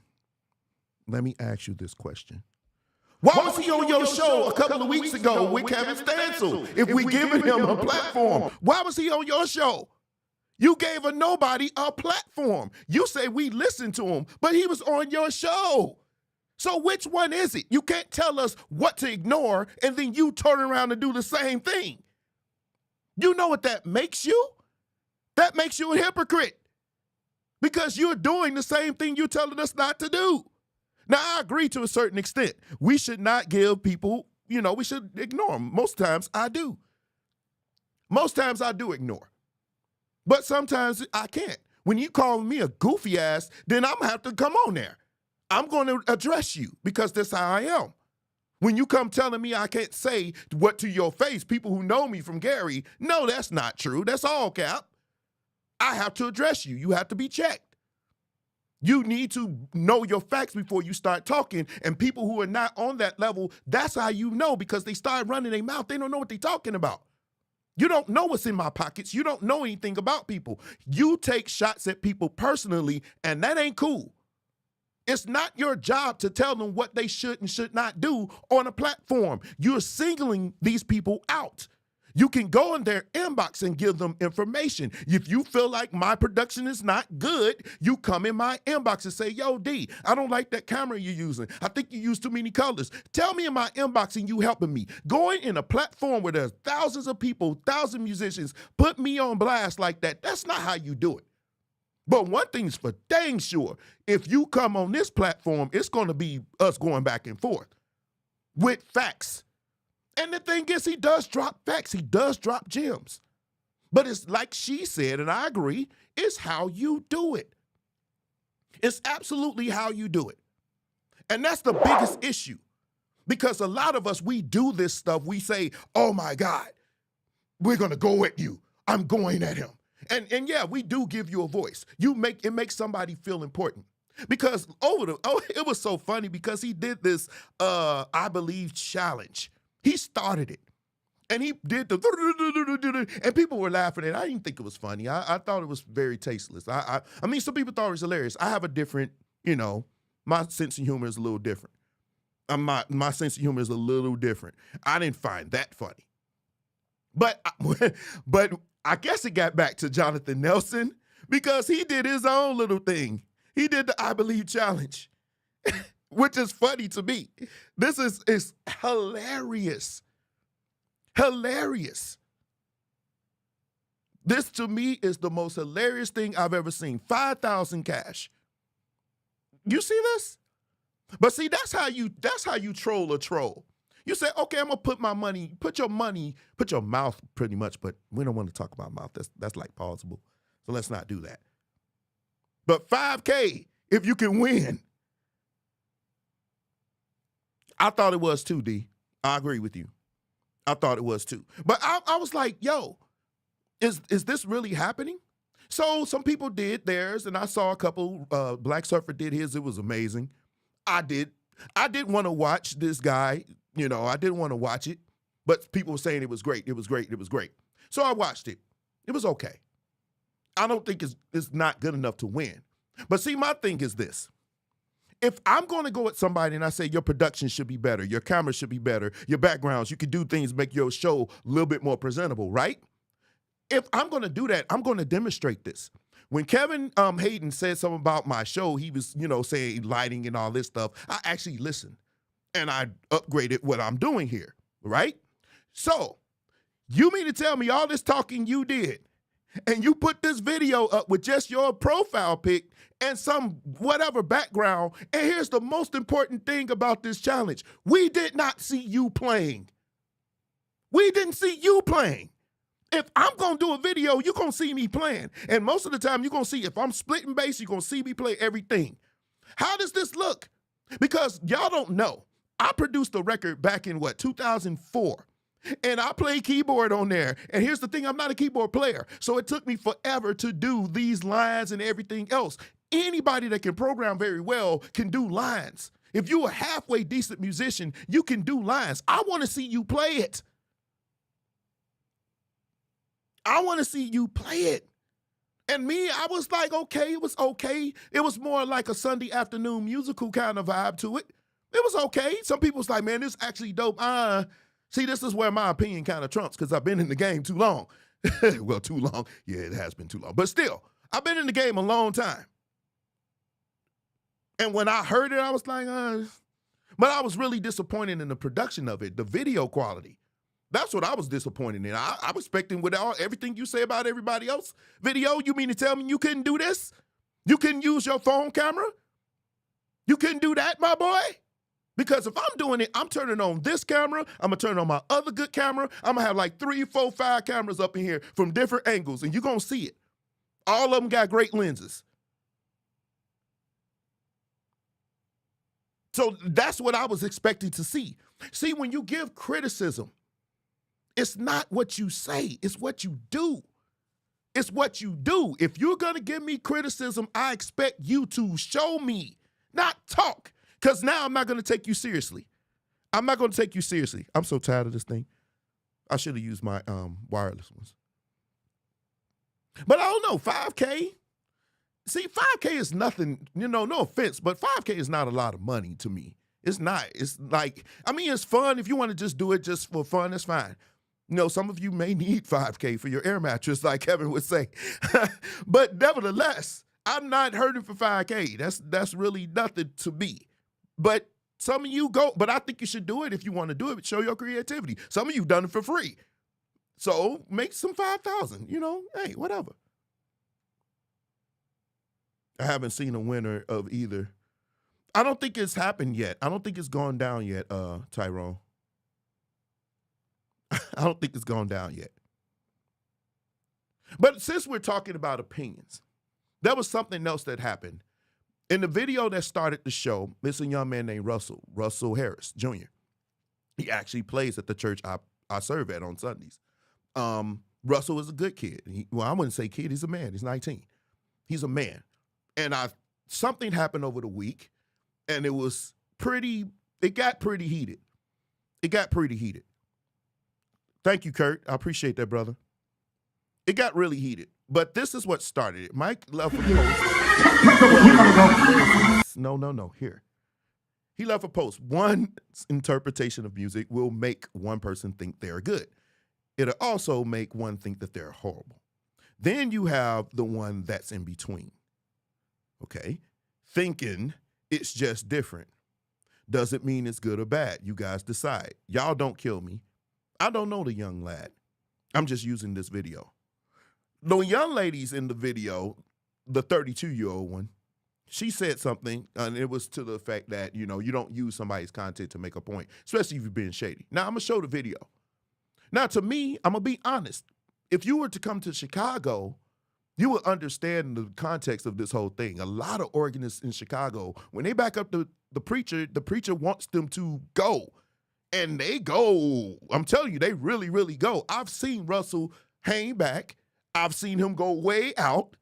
let me ask you this question. Why was he on your show a couple of weeks ago with Kevin Stansel if we giving him a platform? Why was he on your show? You gave a nobody a platform. You say we listened to him, but he was on your show. So which one is it? You can't tell us what to ignore and then you turn around and do the same thing. You know what that makes you? That makes you a hypocrite because you're doing the same thing you're telling us not to do. Now, I agree to a certain extent. We should not give people, we should ignore them. Most times I do. Most times I do ignore. But sometimes I can't. When you call me a goofy ass, then I'm going to have to come on there. I'm going to address you because that's how I am. When you come telling me I can't say what to your face, people who know me from Gary, no, that's not true. That's all cap. I have to address you. You have to be checked. You need to know your facts before you start talking. And people who are not on that level, that's how you know, because they start running their mouth. They don't know what they're talking about. You don't know what's in my pockets. You don't know anything about people. You take shots at people personally, and that ain't cool. It's not your job to tell them what they should and should not do on a platform. You're singling these people out. You can go in their inbox and give them information. If you feel like my production is not good, you come in my inbox and say, yo, D, I don't like that camera you're using. I think you use too many colors. Tell me in my inbox and you helping me. Going in a platform where there's thousands of people, 1,000 musicians, put me on blast like that, that's not how you do it. But one thing's for dang sure, if you come on this platform, it's going to be us going back and forth with facts. And the thing is, he does drop facts. He does drop gems. But it's like she said, and I agree, it's how you do it. It's absolutely how you do it. And that's the biggest issue. Because a lot of us, we do this stuff. We say, oh my God, we're going to go at you. I'm going at him. And yeah, we do give you a voice. It makes somebody feel important. Because it was so funny because he did this I Believe challenge. He started it. And he did and people were laughing at it. I didn't think it was funny. I thought it was very tasteless. I mean, some people thought it was hilarious. I have a different, my sense of humor is a little different. My sense of humor is a little different. I didn't find that funny. But I guess it got back to Jonathan Nelson because he did his own little thing. He did the I Believe challenge, which is funny to me. This is hilarious. Hilarious. This to me is the most hilarious thing I've ever seen. 5,000 cash. You see this? But see, that's how you troll a troll. You say, okay, I'm gonna put your mouth pretty much, but we don't want to talk about mouth. That's like plausible. So let's not do that. But $5K, if you can win. I thought it was too, D. I agree with you. I thought it was too. But I was like, yo, is this really happening? So some people did theirs, and I saw a couple, Black Surfer did his. It was amazing. I didn't want to watch this guy. I didn't want to watch it, but people were saying it was great. It was great. It was great. So I watched it. It was okay. I don't think it's not good enough to win. But see, my thing is this. If I'm going to go at somebody and I say your production should be better, your camera should be better, your backgrounds, you could do things, make your show a little bit more presentable, right? If I'm going to do that, I'm going to demonstrate this. When Kevin Hayden said something about my show, he was, saying lighting and all this stuff. I actually listened and I upgraded what I'm doing here, right? So you mean to tell me all this talking you did and you put this video up with just your profile pic and some whatever background, and here's the most important thing about this challenge. We did not see you playing. We didn't see you playing. If I'm going to do a video, you're going to see me playing. And most of the time, you're going to see, if I'm splitting bass, you're going to see me play everything. How does this look? Because y'all don't know. I produced a record back in, 2004. And I play keyboard on there. And here's the thing, I'm not a keyboard player. So it took me forever to do these lines and everything else. Anybody that can program very well can do lines. If you're a halfway decent musician, you can do lines. I want to see you play it. I want to see you play it. And me, I was like, okay, it was okay. It was more like a Sunday afternoon musical kind of vibe to it. It was okay. Some people was like, man, this is actually dope. See, this is where my opinion kind of trumps because I've been in the game too long. Well, too long. Yeah, it has been too long. But still, I've been in the game a long time. And when I heard it, I was like, but I was really disappointed in the production of it, the video quality. That's what I was disappointed in. I was expecting with everything you say about everybody else video, you mean to tell me you couldn't do this? You couldn't use your phone camera? You couldn't do that, my boy? Because if I'm doing it, I'm turning on this camera, I'm going to turn on my other good camera, I'm going to have like 3, 4, 5 cameras up in here from different angles, and you're going to see it. All of them got great lenses. So that's what I was expecting to see. See, when you give criticism, it's not what you say, it's what you do. It's what you do. If you're going to give me criticism, I expect you to show me, not talk, because now I'm not going to take you seriously. I'm not going to take you seriously. I'm so tired of this thing. I should have used my wireless ones. But I don't know, 5K? See, 5K is nothing, no offense, but 5K is not a lot of money to me. It's not. It's like, I mean, it's fun. If you want to just do it just for fun, that's fine. Some of you may need 5K for your air mattress, like Kevin would say. But nevertheless, I'm not hurting for 5K. That's really nothing to me. But some of you go, but I think you should do it if you want to do it. Show your creativity. Some of you have done it for free. So make some 5,000, hey, whatever. I haven't seen a winner of either. I don't think it's happened yet. I don't think it's gone down yet, Tyrone. I don't think it's gone down yet. But since we're talking about opinions, there was something else that happened. In the video that started the show, it's a young man named Russell Harris, Jr. He actually plays at the church I serve at on Sundays. Russell is a good kid. I wouldn't say kid, he's a man. He's 19. He's a man. And something happened over the week, and it got pretty heated. It got pretty heated. Thank you, Kurt. I appreciate that, brother. It got really heated. But this is what started it. Mike left a post. No. Here. He left a post. One interpretation of music will make one person think they're good. It'll also make one think that they're horrible. Then you have the one that's in between. Okay? Thinking it's just different. Doesn't mean it's good or bad. You guys decide. Y'all don't kill me. I don't know the young lad. I'm just using this video. The young lady's in the video, the 32-year-old one, she said something, and it was to the effect that, you don't use somebody's content to make a point, especially if you're being shady. Now, I'm going to show the video. Now, to me, I'm going to be honest. If you were to come to Chicago, you would understand the context of this whole thing. A lot of organists in Chicago, when they back up the preacher wants them to go. And they go. I'm telling you, they really, really go. I've seen Russell hang back. I've seen him go way out.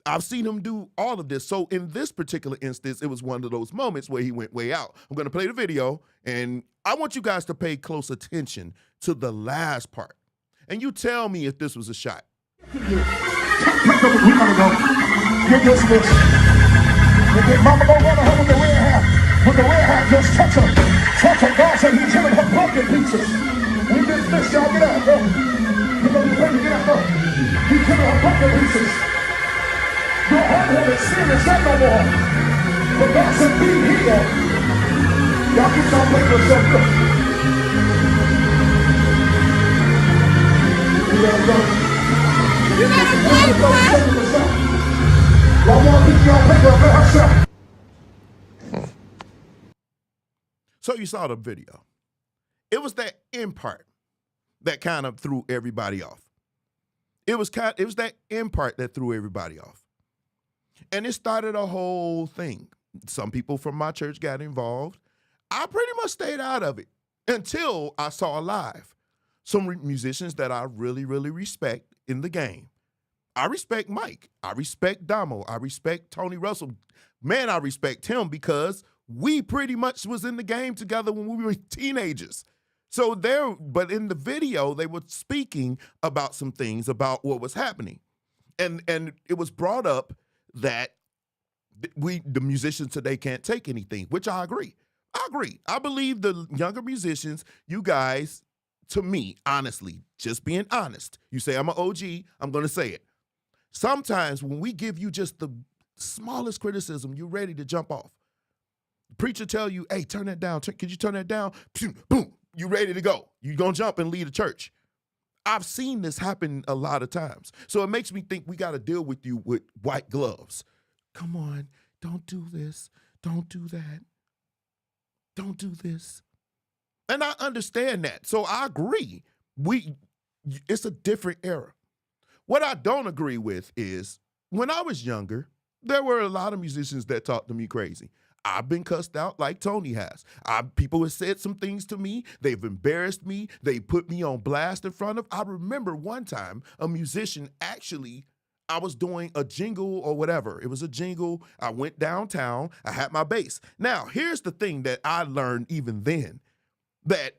I've seen him do all of this. So in this particular instance, it was one of those moments where he went way out. I'm going to play the video, and I want you guys to pay close attention to the last part. And you tell me if this was a shot. We gotta go. Get this bitch. Mama gonna run her with the red hat. With the red hat, just touch her. Touch her. God said he's killing her broken pieces. We dismiss y'all. Get out, bro. You're gonna be ready to get out, bro. He's killing her broken pieces. Your heart won't experience that no more. But God said be healed. Y'all get y'all play yourself good. You gotta go. You gotta play, boy. Y'all want to pick y'all paper up for herself. So you saw the video. It was that end part that kind of threw everybody off. It was that end part that threw everybody off. And it started a whole thing. Some people from my church got involved. I pretty much stayed out of it until I saw live some musicians that I really, really respect in the game. I respect Mike. I respect Damo. I respect Tony Russell. Man, I respect him because we pretty much was in the game together when we were teenagers. But in the video, they were speaking about some things about what was happening. And it was brought up that the musicians today can't take anything, which I agree. I believe the younger musicians, you guys, to me, honestly, just being honest, you say I'm an OG, I'm going to say it. Sometimes when we give you just the smallest criticism, you're ready to jump off. The preacher tell you, hey, turn that down. Could you turn that down? Boom, you ready to go. You're going to jump and lead a church. I've seen this happen a lot of times. So it makes me think we got to deal with you with white gloves. Come on, don't do this. Don't do that. Don't do this. And I understand that. So I agree. It's a different era. What I don't agree with is when I was younger, there were a lot of musicians that talked to me crazy. I've been cussed out like Tony has. People have said some things to me. They've embarrassed me. They put me on blast in front of. I remember one time a musician actually, I was doing a jingle or whatever. It was a jingle. I went downtown. I had my bass. Now, here's the thing that I learned even then, that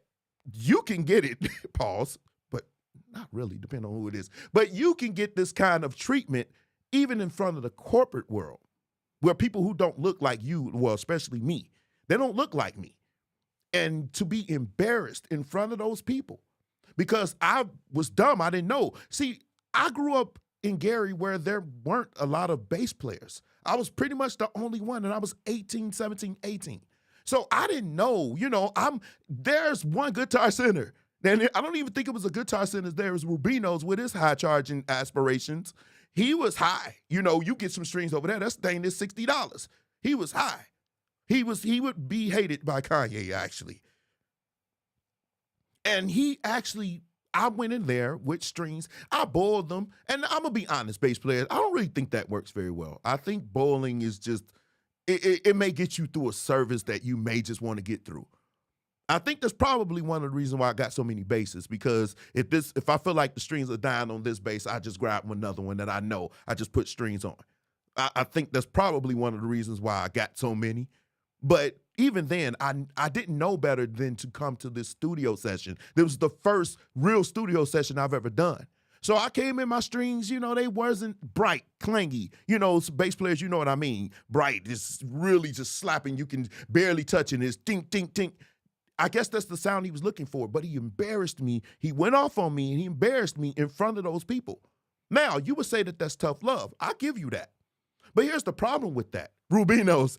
you can get it, pause, but not really, depending on who it is. But you can get this kind of treatment even in front of the corporate world, where people who don't look like you, well, especially me, they don't look like me. And to be embarrassed in front of those people because I was dumb, I didn't know. See, I grew up in Gary where there weren't a lot of bass players. I was pretty much the only one, and I was 18, 17, 18. So I didn't know, there's one guitar center. And I don't even think it was a guitar center. There was Rubino's with his high charging aspirations. He was high. You get some strings over there. That thing is $60. He was high. He would be hated by Kanye, actually. And I went in there with strings. I boiled them. And I'm going to be honest, bass players, I don't really think that works very well. I think boiling is just, it may get you through a service that you may just want to get through. I think that's probably one of the reasons why I got so many basses, because if I feel like the strings are dying on this bass, I just grab another one that I know. I just put strings on. I think that's probably one of the reasons why I got so many. But even then, I didn't know better than to come to this studio session. This was the first real studio session I've ever done. So I came in, my strings, they wasn't bright, clangy. Bass players, you know what I mean. Bright, it's really just slapping. You can barely touch it. It's tink, tink, tink. I guess that's the sound he was looking for, but he embarrassed me. He went off on me, and he embarrassed me in front of those people. Now, you would say that that's tough love. I give you that. But here's the problem with that. Rubino's,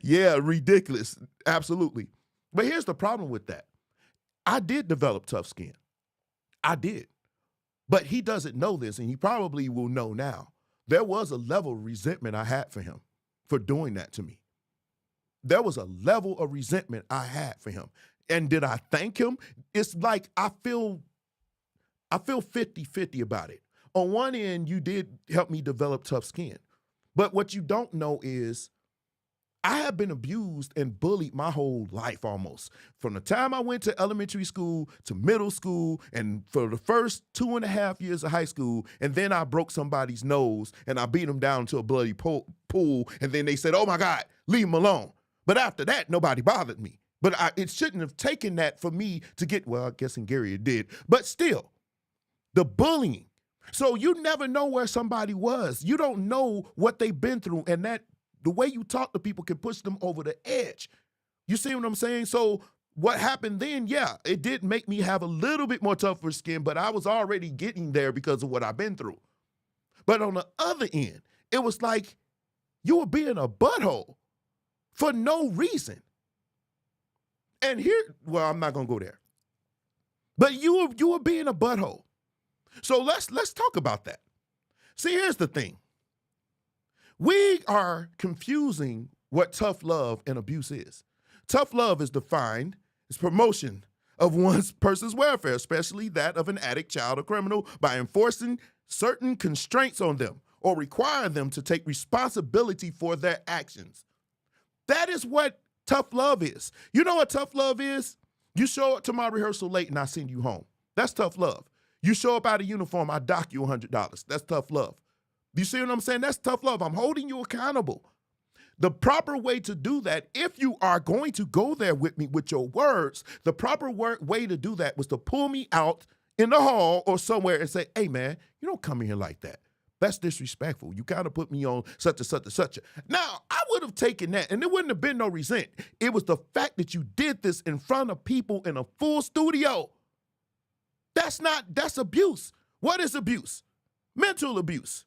yeah, ridiculous, absolutely. But here's the problem with that. I did develop tough skin. I did. But he doesn't know this, and he probably will know now. There was a level of resentment I had for him for doing that to me. There was a level of resentment I had for him. And did I thank him? It's like I feel 50-50 about it. On one end, you did help me develop tough skin. But what you don't know is I have been abused and bullied my whole life almost. From the time I went to elementary school to middle school and for the first 2.5 years of high school, and then I broke somebody's nose and I beat him down to a bloody pool, and then they said, oh my God, leave him alone. But after that, nobody bothered me. But it shouldn't have taken that for me to get, well, I guess in Gary it did. But still, the bullying. So you never know where somebody was. You don't know what they've been through. And that the way you talk to people can push them over the edge. You see what I'm saying? So what happened then, yeah, it did make me have a little bit more tougher skin, but I was already getting there because of what I've been through. But on the other end, it was like you were being a butthole for no reason. And here, well, I'm not gonna go there. But you were being a butthole. So let's talk about that. See, here's the thing. We are confusing what tough love and abuse is. Tough love is defined as promotion of one's person's welfare, especially that of an addict, child, or criminal, by enforcing certain constraints on them or requiring them to take responsibility for their actions. That is what tough love is. You know what tough love is? You show up to my rehearsal late and I send you home. That's tough love. You show up out of uniform, I dock you $100. That's tough love. You see what I'm saying? That's tough love. I'm holding you accountable. The proper way to do that, if you are going to go there with me with your words, the proper way to do that was to pull me out in the hall or somewhere and say, hey, man, you don't come in here like that. That's disrespectful. You kind of put me on such and such and such. Now, I would have taken that, and there wouldn't have been no resent. It was the fact that you did this in front of people in a full studio. That's abuse. What is abuse? Mental abuse.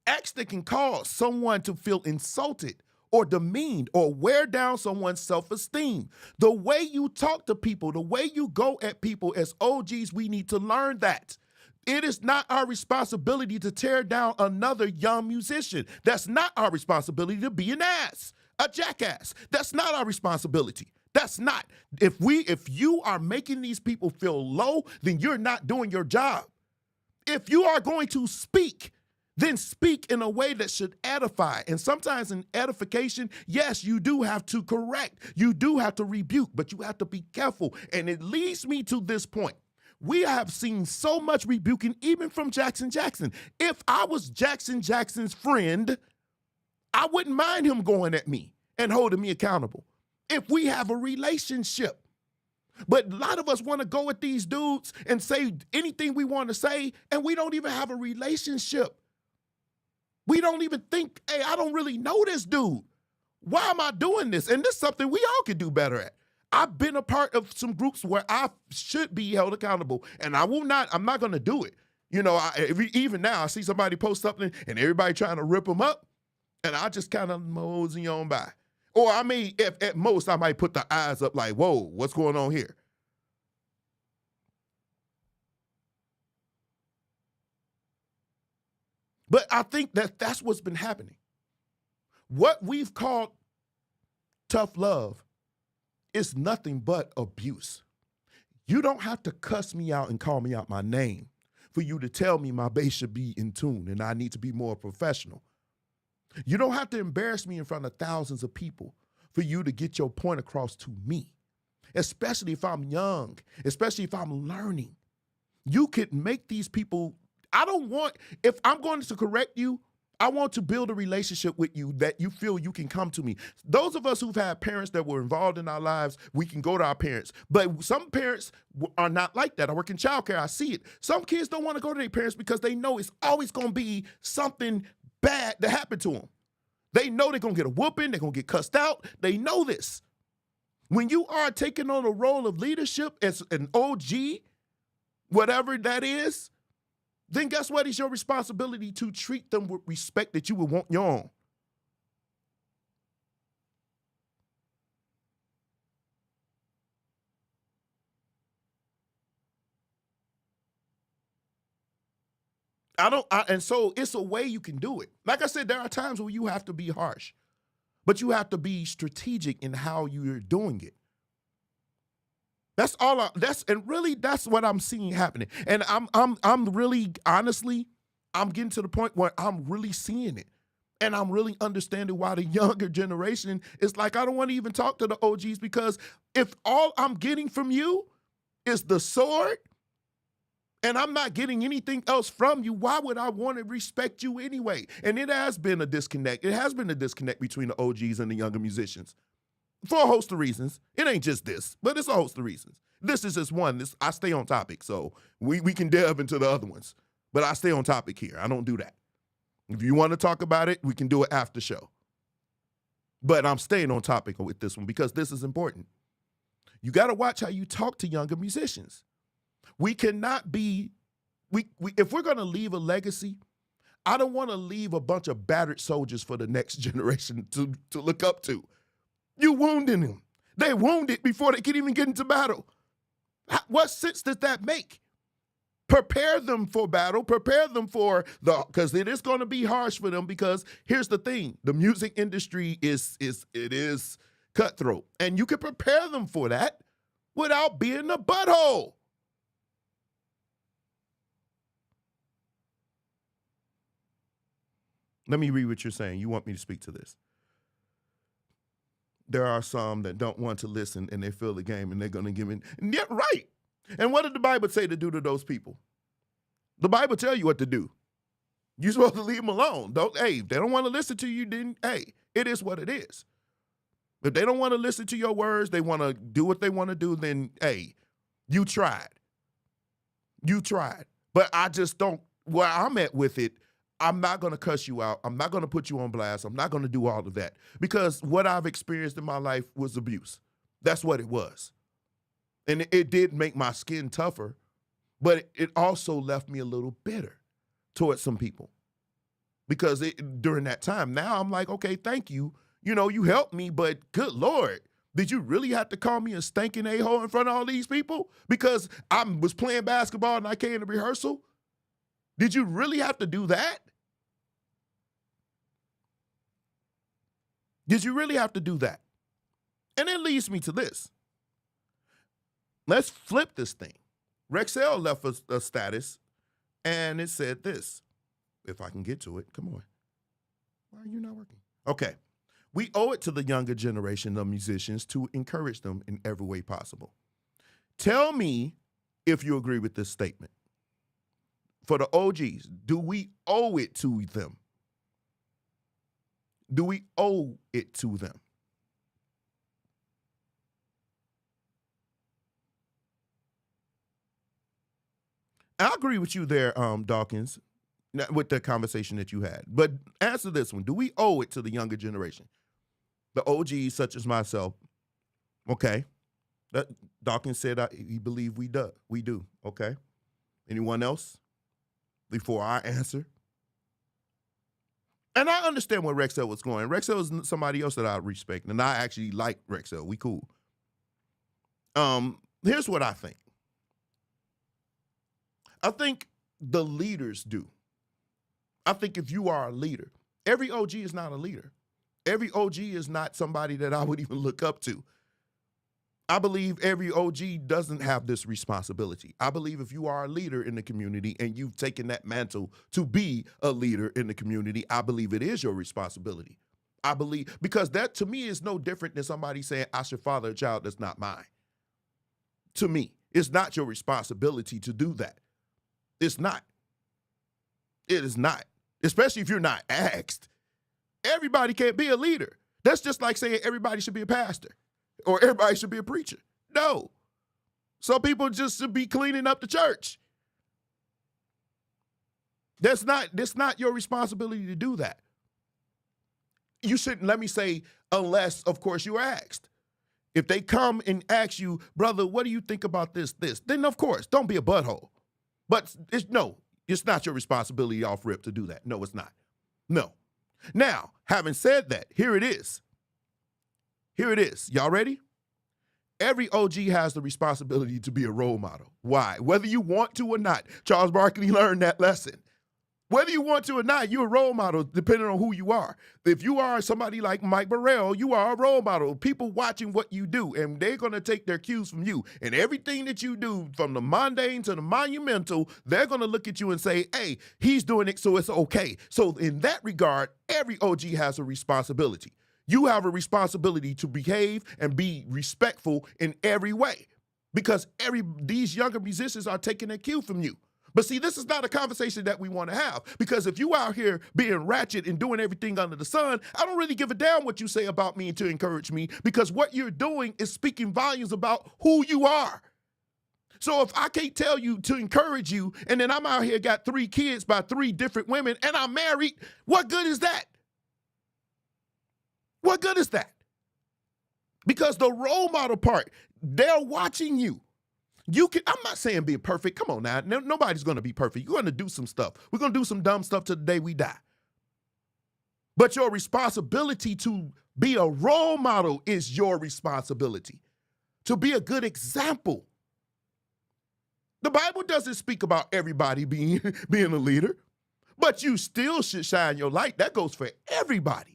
Acts that can cause someone to feel insulted or demeaned or wear down someone's self-esteem. The way you talk to people, the way you go at people as OGs, we need to learn that. It is not our responsibility to tear down another young musician. That's not our responsibility to be an ass, a jackass. That's not our responsibility. That's not. If you are making these people feel low, then you're not doing your job. If you are going to speak, then speak in a way that should edify. And sometimes in edification, yes, you do have to correct. You do have to rebuke, but you have to be careful. And it leads me to this point. We have seen so much rebuking, even from Jackson Jackson. If I was Jackson Jackson's friend, I wouldn't mind him going at me and holding me accountable if we have a relationship. But a lot of us want to go at these dudes and say anything we want to say, and we don't even have a relationship. We don't even think, hey, I don't really know this dude. Why am I doing this? And this is something we all could do better at. I've been a part of some groups where I should be held accountable, and I'm not going to do it. You know, even now, I see somebody post something and everybody trying to rip them up, and I just kind of mosey on by. Or I may, at most, I might put the eyes up like, whoa, what's going on here? But I think that's what's been happening. What we've called tough love is nothing but abuse. You don't have to cuss me out and call me out my name for you to tell me my bass should be in tune and I need to be more professional. You don't have to embarrass me in front of thousands of people for you to get your point across to me, especially if I'm young, especially if I'm learning. You could make these people, if I'm going to correct you, I want to build a relationship with you that you feel you can come to me. Those of us who've had parents that were involved in our lives, we can go to our parents. But some parents are not like that. I work in childcare. I see it. Some kids don't want to go to their parents because they know it's always going to be something bad that happened to them. They know they're going to get a whooping. They're going to get cussed out. They know this. When you are taking on a role of leadership as an OG, whatever that is, then guess what? It's your responsibility to treat them with respect that you would want your own. And so it's a way you can do it. Like I said, there are times where you have to be harsh, but you have to be strategic in how you're doing it. That's what I'm seeing happening. And I'm really, honestly, I'm getting to the point where I'm really seeing it. And I'm really understanding why the younger generation is like, I don't want to even talk to the OGs, because if all I'm getting from you is the sword and I'm not getting anything else from you, why would I want to respect you anyway? And it has been a disconnect. It has been a disconnect between the OGs and the younger musicians. For a host of reasons. It ain't just this, but it's a host of reasons. This is just one. I stay on topic, so we can delve into the other ones. But I stay on topic here. I don't do that. If you want to talk about it, we can do it after show. But I'm staying on topic with this one because this is important. You got to watch how you talk to younger musicians. We cannot be, if we're going to leave a legacy, I don't want to leave a bunch of battered soldiers for the next generation to look up to. You wounding them. They wounded before they can even get into battle. What sense does that make? Prepare them for battle. Prepare them because it is going to be harsh for them, because here's the thing. The music industry is cutthroat. And you can prepare them for that without being a butthole. Let me read what you're saying. You want me to speak to this. There are some that don't want to listen and they feel the game and they're going to give in. Yeah, right. And what did the Bible say to do to those people? The Bible tell you what to do. You're supposed to leave them alone. If they don't want to listen to you, then, it is what it is. If they don't want to listen to your words, they want to do what they want to do, then, you tried. You tried. But I just don't, where I'm at with it, I'm not going to cuss you out. I'm not going to put you on blast. I'm not going to do all of that, because what I've experienced in my life was abuse. That's what it was. And it did make my skin tougher, but it also left me a little bitter towards some people, because during that time, now I'm like, okay, thank you. You helped me, but good Lord, did you really have to call me a stinking a-hole in front of all these people because I was playing basketball and I came to rehearsal? Did you really have to do that? Did you really have to do that? And it leads me to this. Let's flip this thing. Rexel left a status, and it said this. if I can get to it. Come on. Why are you not working? Okay. We owe it to the younger generation of musicians to encourage them in every way possible. Tell me if you agree with this statement. For the OGs, do we owe it to them? Do we owe it to them? I agree with you there, Dawkins, with the conversation that you had. But answer this one. Do we owe it to the younger generation? The OGs, such as myself. Okay. Dawkins said he believed we do. We do. Okay. Anyone else? Before I answer? And I understand where Rexel was going. Rexel is somebody else that I respect, and I actually like Rexel. We cool. Here's what I think. I think the leaders do. I think if you are a leader, every OG is not a leader. Every OG is not somebody that I would even look up to. I believe every OG doesn't have this responsibility. I believe if you are a leader in the community and you've taken that mantle to be a leader in the community, I believe it is your responsibility. I believe, because that to me is no different than somebody saying, I should father a child that's not mine. To me, it's not your responsibility to do that. It's not. It is not. Especially if you're not asked. Everybody can't be a leader. That's just like saying everybody should be a pastor or everybody should be a preacher. No. Some people just should be cleaning up the church. That's not your responsibility to do that. You shouldn't, let me say, unless, of course, you're asked. If they come and ask you, brother, what do you think about this? Then, of course, don't be a butthole. But it's not your responsibility off rip to do that. No, it's not. No. Now, having said that, here it is. Here it is. Y'all ready? Every OG has the responsibility to be a role model. Why? Whether you want to or not. Charles Barkley learned that lesson. Whether you want to or not, you're a role model depending on who you are. If you are somebody like Mike Burrell, you are a role model. People watching what you do, and they're going to take their cues from you. And everything that you do, from the mundane to the monumental, they're going to look at you and say, hey, he's doing it, so it's okay. So in that regard, every OG has a responsibility. You have a responsibility to behave and be respectful in every way, because these younger musicians are taking their cue from you. But see, this is not a conversation that we want to have, because if you out here being ratchet and doing everything under the sun, I don't really give a damn what you say about me to encourage me, because what you're doing is speaking volumes about who you are. So if I can't tell you to encourage you, and then I'm out here got 3 kids by 3 different women, and I'm married, what good is that? What good is that? Because the role model part, they're watching you. I'm not saying be perfect. Come on now. Nobody's going to be perfect. You're going to do some stuff. We're going to do some dumb stuff till the day we die. But your responsibility to be a role model is your responsibility. To be a good example. The Bible doesn't speak about everybody being a leader, but you still should shine your light. That goes for everybody.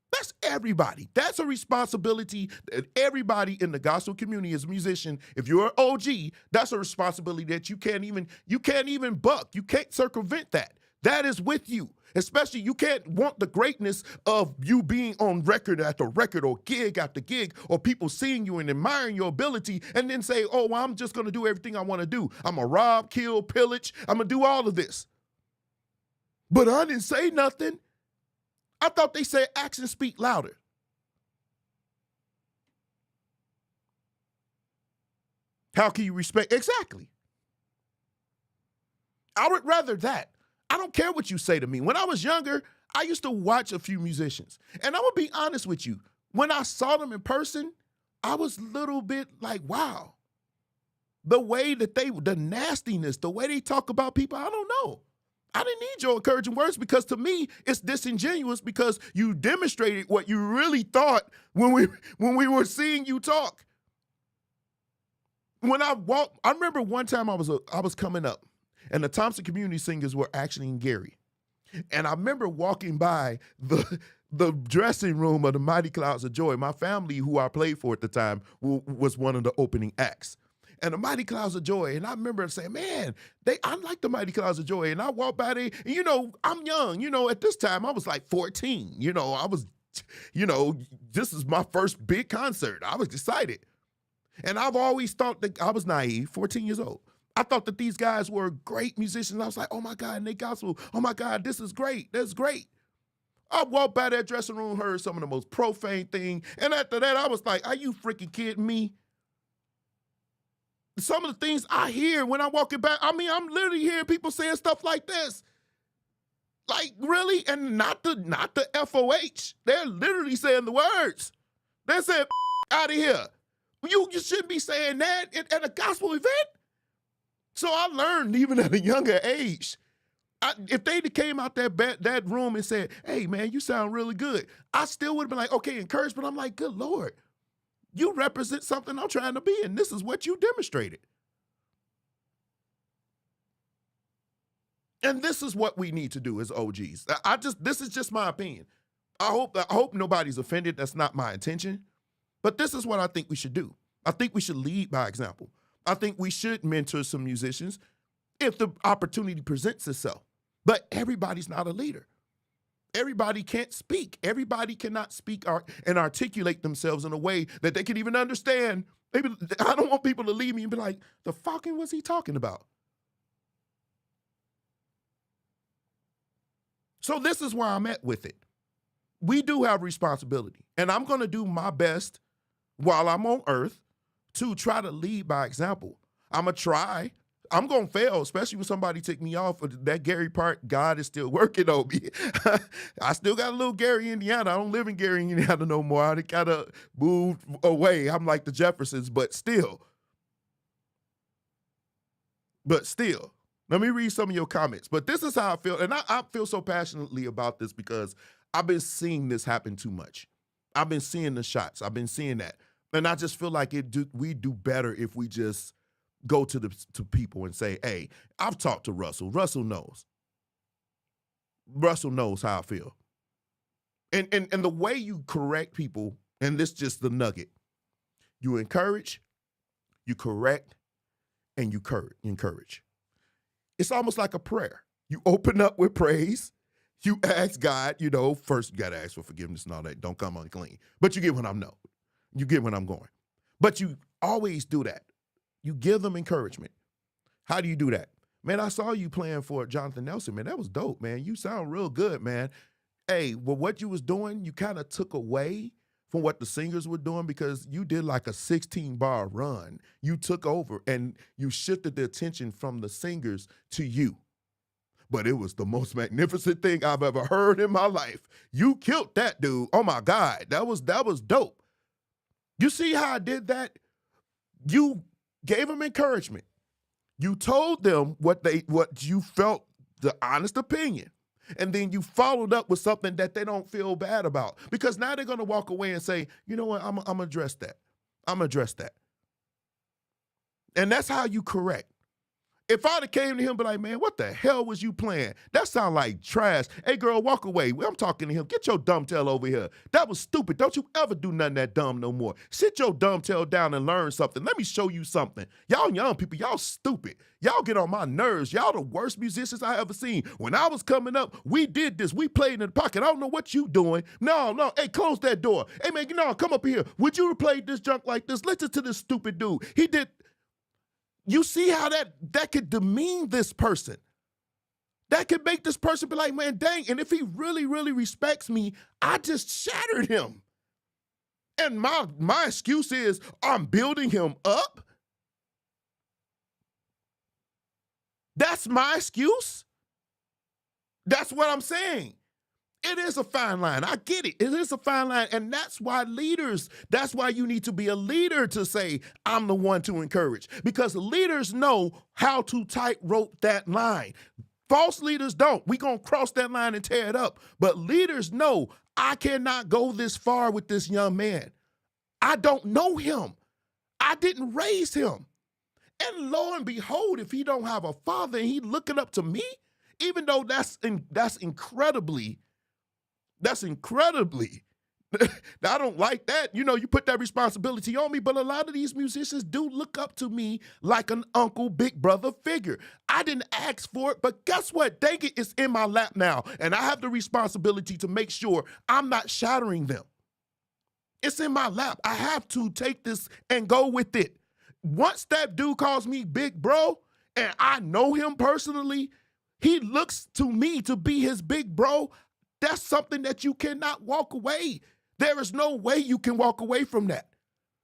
That's everybody. That's a responsibility that everybody in the gospel community as a musician, if you're an OG, that's a responsibility that you can't even buck. You can't circumvent that. That is with you. Especially you can't want the greatness of you being on record after record or gig after gig or people seeing you and admiring your ability and then say, oh, well, I'm just going to do everything I want to do. I'm going to rob, kill, pillage. I'm going to do all of this. But I didn't say nothing. I thought they said actions speak louder. How can you respect? Exactly. I would rather that. I don't care what you say to me. When I was younger, I used to watch a few musicians. And I would be honest with you. When I saw them in person, I was a little bit like, wow. The way that the nastiness, the way they talk about people, I don't know. I didn't need your encouraging words, because to me, it's disingenuous, because you demonstrated what you really thought when we were seeing you talk. When I remember one time I was coming up, and the Thompson Community Singers were actually in Gary. And I remember walking by the dressing room of the Mighty Clouds of Joy. My family, who I played for at the time, was one of the opening acts. and the Mighty Clouds of Joy. And I remember saying, man, I like the Mighty Clouds of Joy. And I walked by there, and, you know, I'm young. You know, at this time, I was like 14. You know, I was, you know, this is my first big concert. I was excited. And I've always thought that I was naive, 14 years old. I thought that these guys were great musicians. I was like, oh my God, and they gospel. Oh my God, this is great. That's great. I walked by that dressing room, heard some of the most profane thing. And after that, I was like, are you freaking kidding me? Some of the things I hear when I'm walking back, I mean, I'm literally hearing people saying stuff like this. Like, really? And not the FOH. They're literally saying the words. They're saying, out of here. You shouldn't be saying that at a gospel event. So I learned even at a younger age, if they came out that room and said, hey, man, you sound really good, I still would have been like, okay, encouraged, but I'm like, good Lord, you represent something I'm trying to be, and this is what you demonstrated. And this is what we need to do as OGs. This is just my opinion. I hope nobody's offended. That's not my intention. But this is what I think we should do. I think we should lead by example. I think we should mentor some musicians if the opportunity presents itself. But everybody's not a leader. Everybody can't speak. Everybody cannot speak and articulate themselves in a way that they can even understand. Maybe I don't want people to leave me and be like, the fucking was he talking about? So this is where I'm at with it. We do have responsibility. And I'm going to do my best while I'm on earth to try to lead by example. I'm going to try. I'm going to fail, especially when somebody take me off of that Gary part. God is still working on me. I still got a little Gary, Indiana. I don't live in Gary, Indiana no more. I kind of moved away. I'm like the Jeffersons, but still. Let me read some of your comments. But this is how I feel. And I feel so passionately about this because I've been seeing this happen too much. I've been seeing the shots. I've been seeing that. And I just feel like we do better if we just go to people and say, hey, I've talked to Russell. Russell knows. Russell knows how I feel. And the way you correct people, and this just the nugget, you encourage, you correct, and you encourage. It's almost like a prayer. You open up with praise. You ask God, you know, first you got to ask for forgiveness and all that. Don't come unclean. But you get what I'm know. You get when I'm going. But you always do that. You give them encouragement. How do you do that? Man, I saw you playing for Jonathan Nelson, man. That was dope, man. You sound real good, man. Hey, well, what you was doing, you kind of took away from what the singers were doing because you did like a 16-bar run. You took over and you shifted the attention from the singers to you. But it was the most magnificent thing I've ever heard in my life. You killed that dude. Oh my God, that was dope. You see how I did that? You gave them encouragement. You told them what you felt, the honest opinion. And then you followed up with something that they don't feel bad about. Because now they're going to walk away and say, you know what, I'm going to address that. I'm going to address that. And that's how you correct. If I'd have came to him and be like, man, what the hell was you playing? That sound like trash. Hey, girl, walk away. I'm talking to him. Get your dumb tail over here. That was stupid. Don't you ever do nothing that dumb no more. Sit your dumb tail down and learn something. Let me show you something. Y'all young people, y'all stupid. Y'all get on my nerves. Y'all the worst musicians I ever seen. When I was coming up, we did this. We played in the pocket. I don't know what you doing. No. Hey, close that door. Hey, man, come up here. Would you have played this junk like this? Listen to this stupid dude. He did... You see how that could demean this person. That could make this person be like, man, dang. And if he really, really respects me, I just shattered him. And my excuse is I'm building him up. That's my excuse. That's what I'm saying. It is a fine line. I get it. It is a fine line. And that's why you need to be a leader to say, I'm the one to encourage. Because leaders know how to tightrope that line. False leaders don't. We're going to cross that line and tear it up. But leaders know, I cannot go this far with this young man. I don't know him. I didn't raise him. And lo and behold, if he don't have a father and he looking up to me, even though that's incredibly I don't like that. You put that responsibility on me, but a lot of these musicians do look up to me like an uncle, big brother figure. I didn't ask for it, but guess what? Dang it, it's in my lap now, and I have the responsibility to make sure I'm not shattering them. It's in my lap. I have to take this and go with it. Once that dude calls me big bro, and I know him personally, he looks to me to be his big bro. That's something that you cannot walk away. There is no way you can walk away from that.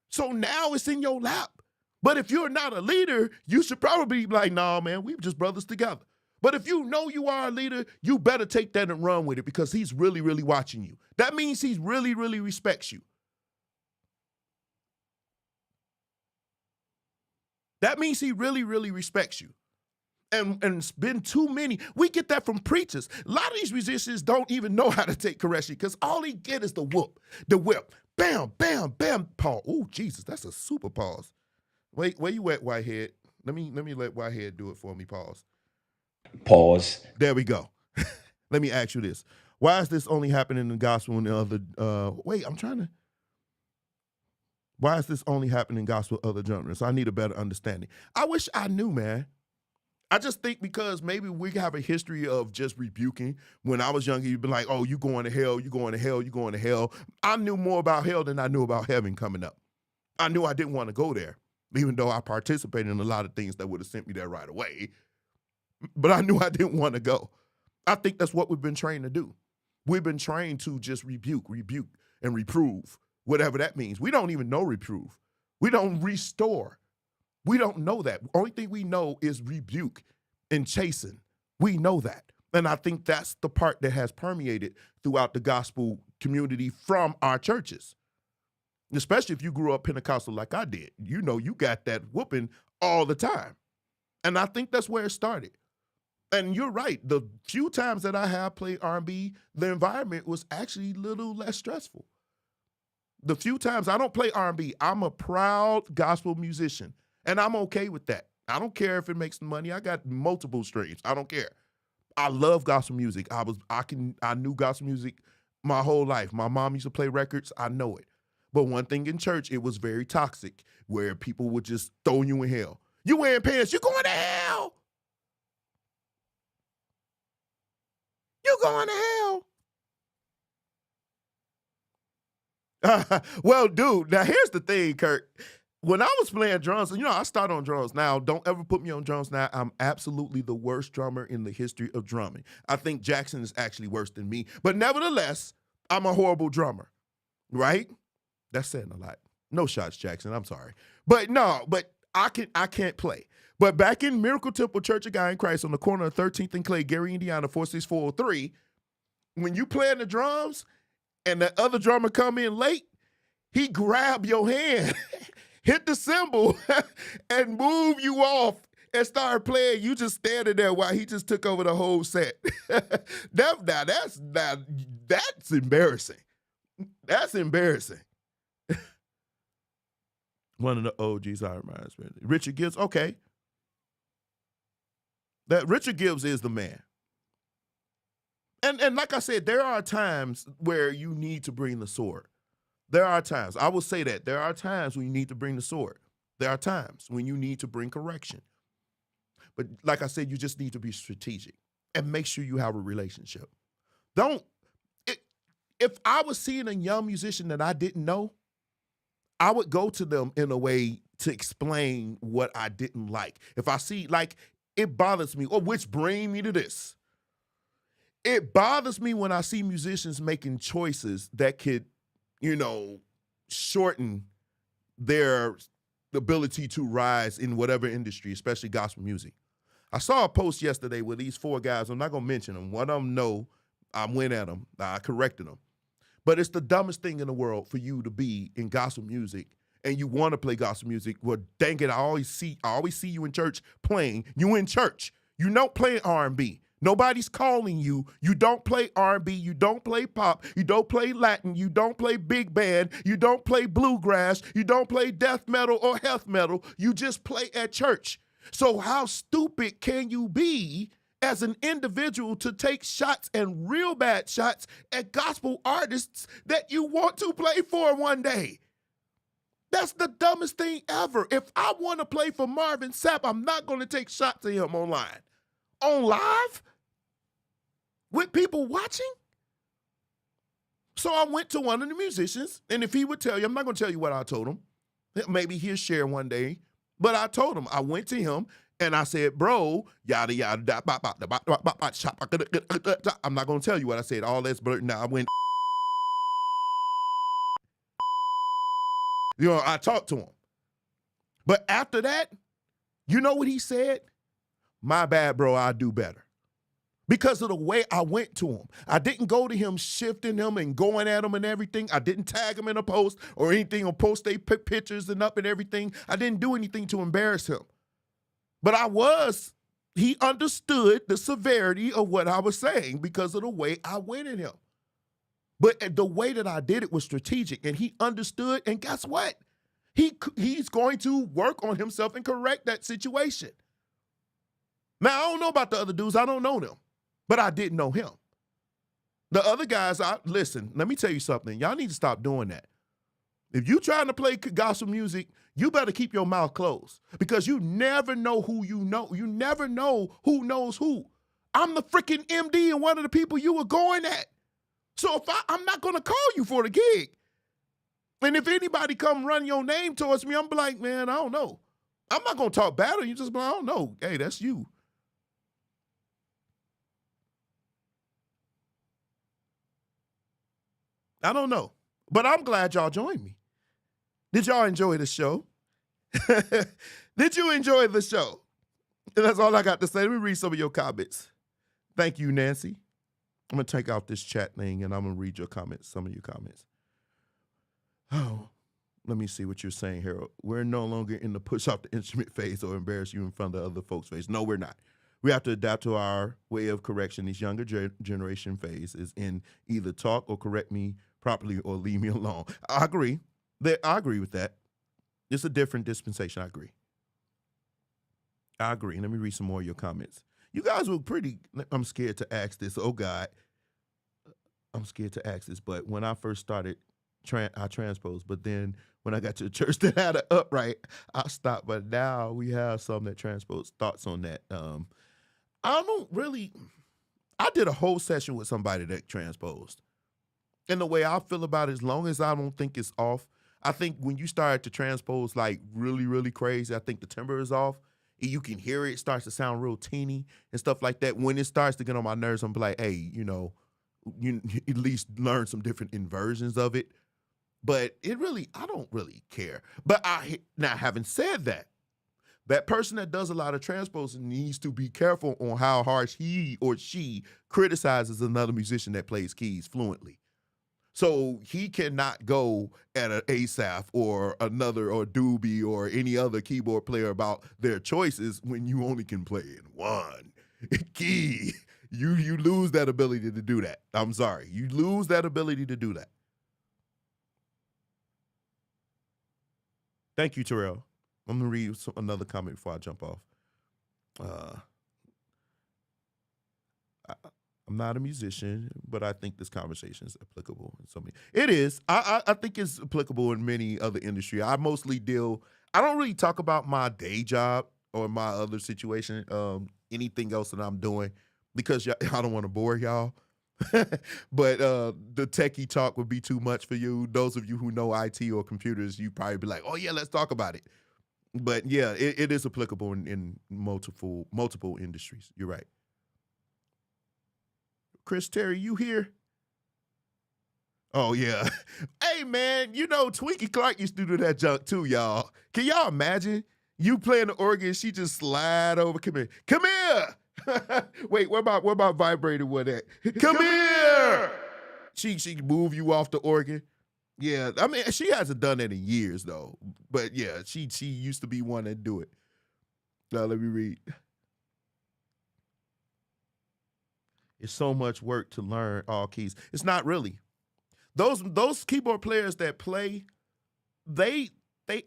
So now it's in your lap. But if you're not a leader, you should probably be like, nah, man, we're just brothers together. But if you know you are a leader, you better take that and run with it because he's really, really watching you. That means he really, really respects you. That means he really, really respects you. And it's been too many. We get that from preachers. A lot of these musicians don't even know how to take correction because all they get is the whip. Bam, bam, bam. Pause. Oh, Jesus, that's a super pause. Wait, where you at, Whitehead? Let me let Whitehead do it for me. Pause. Pause. There we go. Let me ask you this. Why is this only happening in the gospel and the other why is this only happening in gospel other genres? I need a better understanding. I wish I knew, man. I just think because maybe we have a history of just rebuking. When I was younger, you'd be like, oh, you going to hell, you going to hell, you going to hell. I knew more about hell than I knew about heaven coming up. I knew I didn't want to go there, even though I participated in a lot of things that would have sent me there right away. But I knew I didn't want to go. I think that's what we've been trained to do. We've been trained to just rebuke, and reprove, whatever that means. We don't even know reprove. We don't restore. We don't know that. Only thing we know is rebuke and chasten. We know that. And I think that's the part that has permeated throughout the gospel community from our churches. Especially if you grew up Pentecostal like I did. You got that whooping all the time. And I think that's where it started. And you're right. The few times that I have played R&B, the environment was actually a little less stressful. The few times I don't play R&B, I'm a proud gospel musician. And I'm okay with that. I don't care if it makes money. I got multiple streams. I don't care. I love gospel music. I knew gospel music my whole life. My mom used to play records. I know it. But one thing in church, it was very toxic, where people would just throw you in hell. You wearing pants, you're going to hell. You're going to hell. Well, dude, now here's the thing, Kurt. When I was playing drums, I started on drums. Now, don't ever put me on drums now. I'm absolutely the worst drummer in the history of drumming. I think Jackson is actually worse than me. But nevertheless, I'm a horrible drummer, right? That's saying a lot. No shots, Jackson. I'm sorry. But I can't play. But back in Miracle Temple Church of God in Christ on the corner of 13th and Clay, Gary, Indiana, 46403, when you playing the drums and the other drummer come in late, he grab your hand, hit the cymbal, and move you off and start playing. You just standing there while he just took over the whole set. That's embarrassing. That's embarrassing. One of the OGs I reminds me. Richard Gibbs, okay. That Richard Gibbs is the man. And like I said, there are times where you need to bring the sword. There are times. I will say that. There are times when you need to bring the sword. There are times when you need to bring correction. But like I said, you just need to be strategic and make sure you have a relationship. If I was seeing a young musician that I didn't know, I would go to them in a way to explain what I didn't like. If I see, it bothers me, which brings me to this. It bothers me when I see musicians making choices that could, shorten their ability to rise in whatever industry, especially gospel music. I saw a post yesterday with these 4 guys. I'm not going to mention them. One of them know I went at them. I corrected them. But it's the dumbest thing in the world for you to be in gospel music and you want to play gospel music. Well, dang it, I always see you in church playing. You in church. You don't play R&B. Nobody's calling you. You don't play R&B. You don't play pop. You don't play Latin. You don't play big band. You don't play bluegrass. You don't play death metal or health metal. You just play at church. So how stupid can you be as an individual to take shots and real bad shots at gospel artists that you want to play for one day. That's the dumbest thing ever. If I want to play for Marvin Sapp, I'm not going to take shots at him online. On live? With people watching? So I went to one of the musicians, and if he would tell you, I'm not going to tell you what I told him. Maybe he'll share one day. But I told him, I went to him, and I said, bro, yada, yada, I'm not going to tell you what I said. All that's blurting out. I went, I talked to him. But after that, you know what he said? My bad, bro, I'll do better. Because of the way I went to him. I didn't go to him shifting him and going at him and everything. I didn't tag him in a post or anything or post their pictures and up and everything. I didn't do anything to embarrass him. But he understood the severity of what I was saying because of the way I went at him. But the way that I did it was strategic, and he understood, and guess what? He's going to work on himself and correct that situation. Now, I don't know about the other dudes. I don't know them. But I didn't know him. The other guys, listen, let me tell you something. Y'all need to stop doing that. If you're trying to play gospel music, you better keep your mouth closed because you never know who you know. You never know who knows who. I'm the freaking MD and one of the people you were going at. So if I'm not going to call you for the gig. And if anybody come run your name towards me, I'm like, man, I don't know. I'm not going to talk bad on you. Just be like, I don't know. Hey, that's you. I don't know, but I'm glad y'all joined me. Did y'all enjoy the show? Did you enjoy the show? And that's all I got to say. Let me read some of your comments. Thank you, Nancy. I'm going to take out this chat thing, and I'm going to read your comments, some of your comments. Oh, let me see what you're saying, Harold. We're no longer in the push off the instrument phase or embarrass you in front of other folks' phase. No, we're not. We have to adapt to our way of correction. This younger generation phase is in either talk or correct me properly or leave me alone. I agree. I agree with that. It's a different dispensation. I agree. Let me read some more of your comments. You guys were pretty, I'm scared to ask this. Oh, God. I'm scared to ask this. But when I first started, I transposed. But then when I got to the church that had an upright, I stopped. But now we have some that transpose. Thoughts on that? I did a whole session with somebody that transposed. And the way I feel about it, as long as I don't think it's off, I think when you start to transpose like really, really crazy, I think the timbre is off. You can hear it starts to sound real teeny and stuff like that. When it starts to get on my nerves, I'm like, hey, you at least learn some different inversions of it. But I don't really care. But now having said that, that person that does a lot of transposing needs to be careful on how harsh he or she criticizes another musician that plays keys fluently. So he cannot go at an Asaph or another or Doobie or any other keyboard player about their choices when you only can play in one key. You lose that ability to do that. I'm sorry. You lose that ability to do that. Thank you, Terrell. I'm going to read another comment before I jump off. I'm not a musician, but I think this conversation is applicable in so many. It is. I think it's applicable in many other industry. I don't really talk about my day job or my other situation, anything else that I'm doing, because I don't want to bore y'all. But the techie talk would be too much for you. Those of you who know IT or computers, you probably be like, oh yeah, let's talk about it. But yeah, it is applicable in multiple industries. You're right. Chris Terry, you here? Oh, yeah. Hey, man, Twinkie Clark used to do that junk too, y'all. Can y'all imagine you playing the organ, she just slide over, come here. Wait, where my vibrator one at? Come here. She move you off the organ. Yeah, I mean, she hasn't done that in years, though. But, yeah, she used to be one that do it. Now, let me read. It's so much work to learn all keys. It's not really. Those keyboard players that play, they I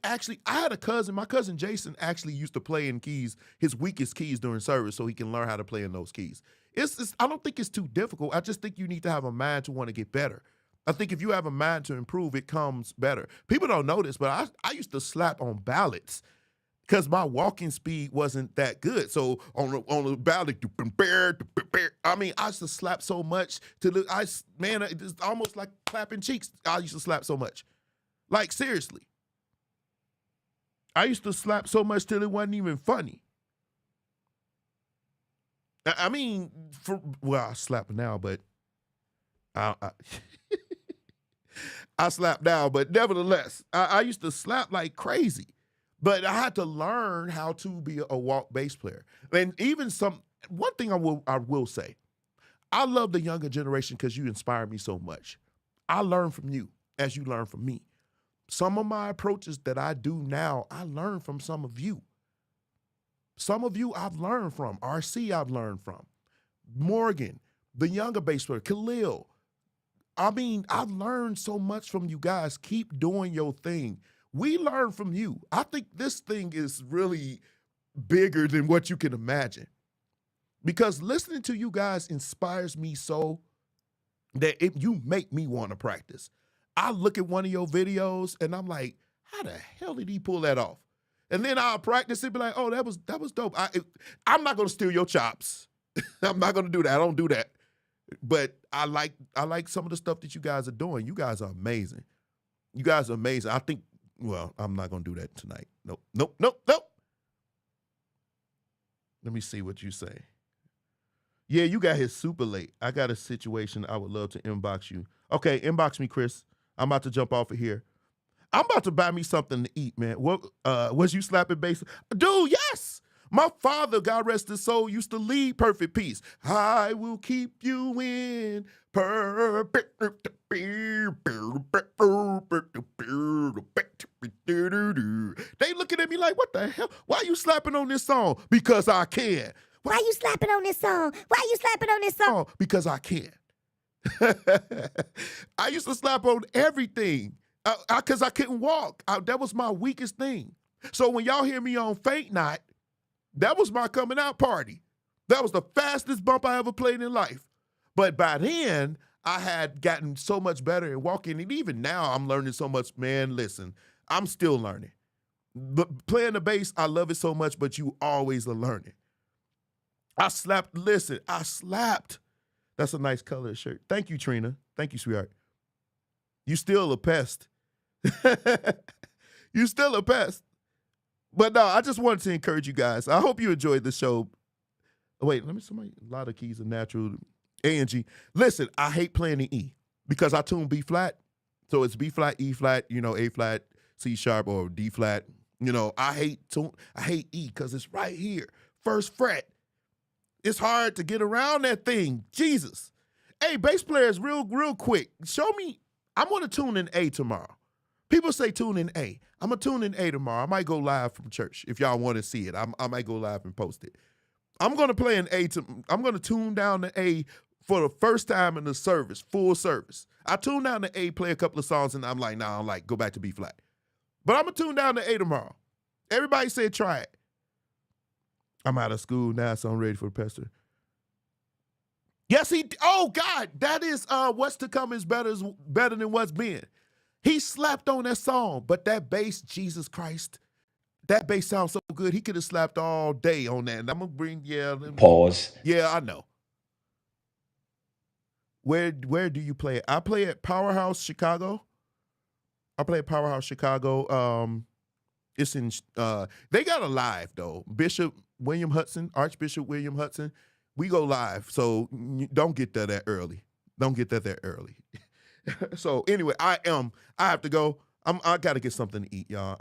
had a cousin, my cousin Jason actually used to play in keys, his weakest keys during service so he can learn how to play in those keys. I don't think it's too difficult. I just think you need to have a mind to want to get better. I think if you have a mind to improve, it comes better. People don't know this, but I used to slap on ballads because my walking speed wasn't that good. So on the ballad, I mean, I used to slap so much it's almost like clapping cheeks. I used to slap so much. Like, seriously. I used to slap so much till it wasn't even funny. I mean, I slap now, but I slap now, but nevertheless, I used to slap like crazy. But I had to learn how to be a walk bass player. And even one thing I will say, I love the younger generation because you inspire me so much. I learn from you as you learn from me. Some of my approaches that I do now, I learned from some of you. Some of you I've learned from. RC I've learned from. Morgan, the younger bass player, Khalil. I mean, I've learned so much from you guys. Keep doing your thing. We learn from you. I think this thing is really bigger than what you can imagine. Because listening to you guys inspires me so that you make me want to practice. I look at one of your videos and I'm like, how the hell did he pull that off? And then I'll practice it, be like, oh, that was dope. I'm not gonna steal your chops. I'm not gonna do that. I don't do that. But I like some of the stuff that you guys are doing. You guys are amazing. You guys are amazing. I think, well, I'm not gonna do that tonight. Nope. Let me see what you say. Yeah, you got here super late. I got a situation I would love to inbox you. Okay, inbox me, Chris. I'm about to jump off of here. I'm about to buy me something to eat, man. What was you slapping bass? Dude, yes. My father, God rest his soul, used to lead Perfect Peace. I will keep you in perfect. They looking at me like, what the hell? Why are you slapping on this song? Because I can. Why you slapping on this song? Why you slapping on this song? Because I can. I used to slap on everything because I couldn't walk. That was my weakest thing. So when y'all hear me on Faint Not, that was my coming out party. That was the fastest bump I ever played in life. But by then, I had gotten so much better at walking. And even now, I'm learning so much. Man, listen, I'm still learning. But playing the bass, I love it so much, but you always are learning. I slapped. That's a nice color shirt. Thank you, Trina. Thank you, sweetheart. You still a pest. You still a pest. But no, I just wanted to encourage you guys. I hope you enjoyed the show. Wait, a lot of keys are natural. A and G. Listen, I hate playing the E because I tune B flat. So it's B flat, E flat, A flat, C sharp, or D flat. I hate E because it's right here. First fret. It's hard to get around that thing. Jesus. Hey, bass players, real quick. Show me. I'm going to tune in A tomorrow. People say tune in A. I'm going to tune in A tomorrow. I might go live from church if y'all want to see it. I might go live and post it. I'm going to play an A. I'm going to tune down the A for the first time in the service, full service. I tune down the A, play a couple of songs, and I'm like, nah, go back to B flat. But I'm going to tune down the A tomorrow. Everybody said try it. I'm out of school now, so I'm ready for the pastor. Yes, oh God, that is what's to come is better than what's been. He slapped on that song, but that bass, Jesus Christ, that bass sounds so good. He could have slapped all day on that. And I'm gonna Pause. Yeah, I know. Where do you play it? I play at Powerhouse Chicago. It's in they got a live though. Archbishop William Hudson. We go live, so don't get there that early. So anyway, I have to go. I gotta get something to eat, y'all.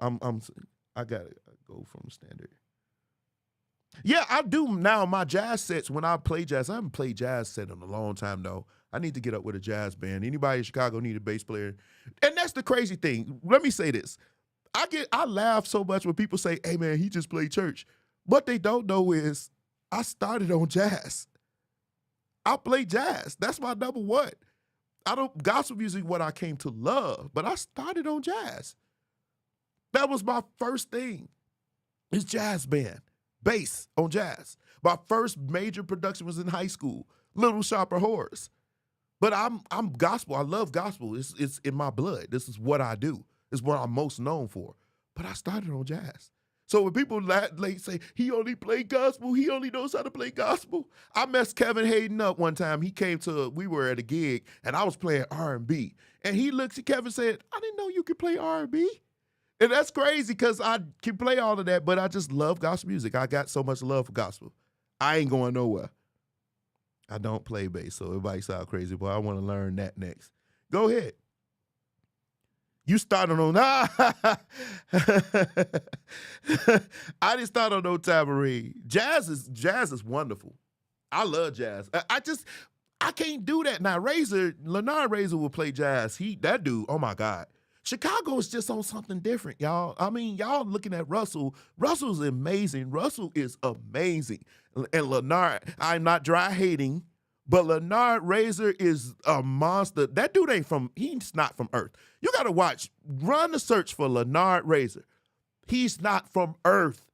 I gotta go from standard. Yeah, I do now. My jazz sets, when I play jazz, I haven't played jazz set in a long time though. I need to get up with a jazz band. Anybody in Chicago need a bass player? And that's the crazy thing. Let me say this. I laugh so much when people say, hey man, he just played church. What they don't know is I started on jazz. I play jazz. That's my number one. Gospel music is what I came to love, but I started on jazz. That was my first thing. It's jazz band, bass on jazz. My first major production was in high school, Little Shop of Horrors. But I'm gospel. I love gospel. It's in my blood. This is what I do. It's what I'm most known for. But I started on jazz. So when people say, he only played gospel, he only knows how to play gospel. I messed Kevin Hayden up one time. We were at a gig, and I was playing R&B. And he looks at Kevin and said, I didn't know you could play R&B. And that's crazy because I can play all of that, but I just love gospel music. I got so much love for gospel. I ain't going nowhere. I don't play bass, so it might sound crazy, but I want to learn that next. Go ahead. You started on, I didn't start on no tambourine. Jazz is wonderful. I love jazz. I can't do that now. Leonard Razor will play jazz. That dude, oh my God. Chicago is just on something different, y'all. I mean, y'all looking at Russell. Russell's amazing. Russell is amazing. And Leonard, I'm not dry hating, but Leonard Razor is a monster. That dude he's not from Earth. You got to run the search for Leonard Razor. He's not from Earth.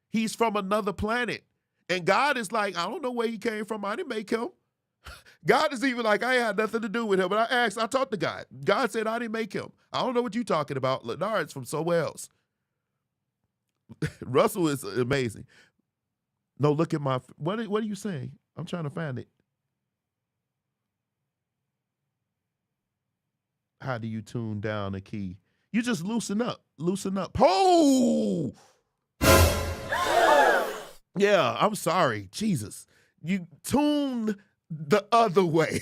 He's from another planet. And God is like, I don't know where he came from. I didn't make him. God is even like, I had nothing to do with him. But I talked to God. God said, I didn't make him. I don't know what you're talking about. Leonard's from somewhere else. Russell is amazing. No, look at what are you saying? I'm trying to find it. How do you tune down a key? You just loosen up. Oh! Yeah, I'm sorry. Jesus. You tune the other way.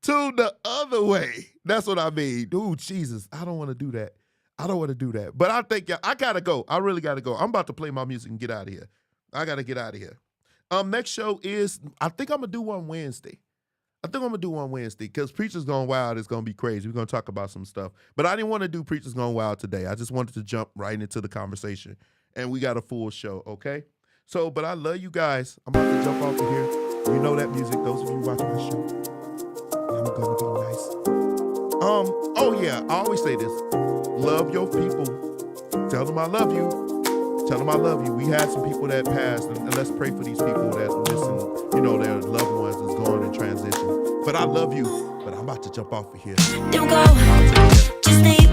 Tune the other way. That's what I mean. Dude, Jesus, I don't want to do that. But I think I got to go. I really got to go. I'm about to play my music and get out of here. I got to get out of here. Next show is, I think I'm going to do one Wednesday. Because Preachers Gone Wild is going to be crazy. We're going to talk about some stuff. But I didn't want to do Preachers Gone Wild today. I just wanted to jump right into the conversation. And we got a full show, okay? So, but I love you guys. I'm about to jump off of here. You know that music. Those of you watching the show. I'm going to be nice. Oh yeah, I always say this. Love your people. Tell them I love you. We had some people that passed, and let's pray for these people that listen, their loved ones is going in transition. But I love you. But I'm about to jump off of here. Don't go. Just stay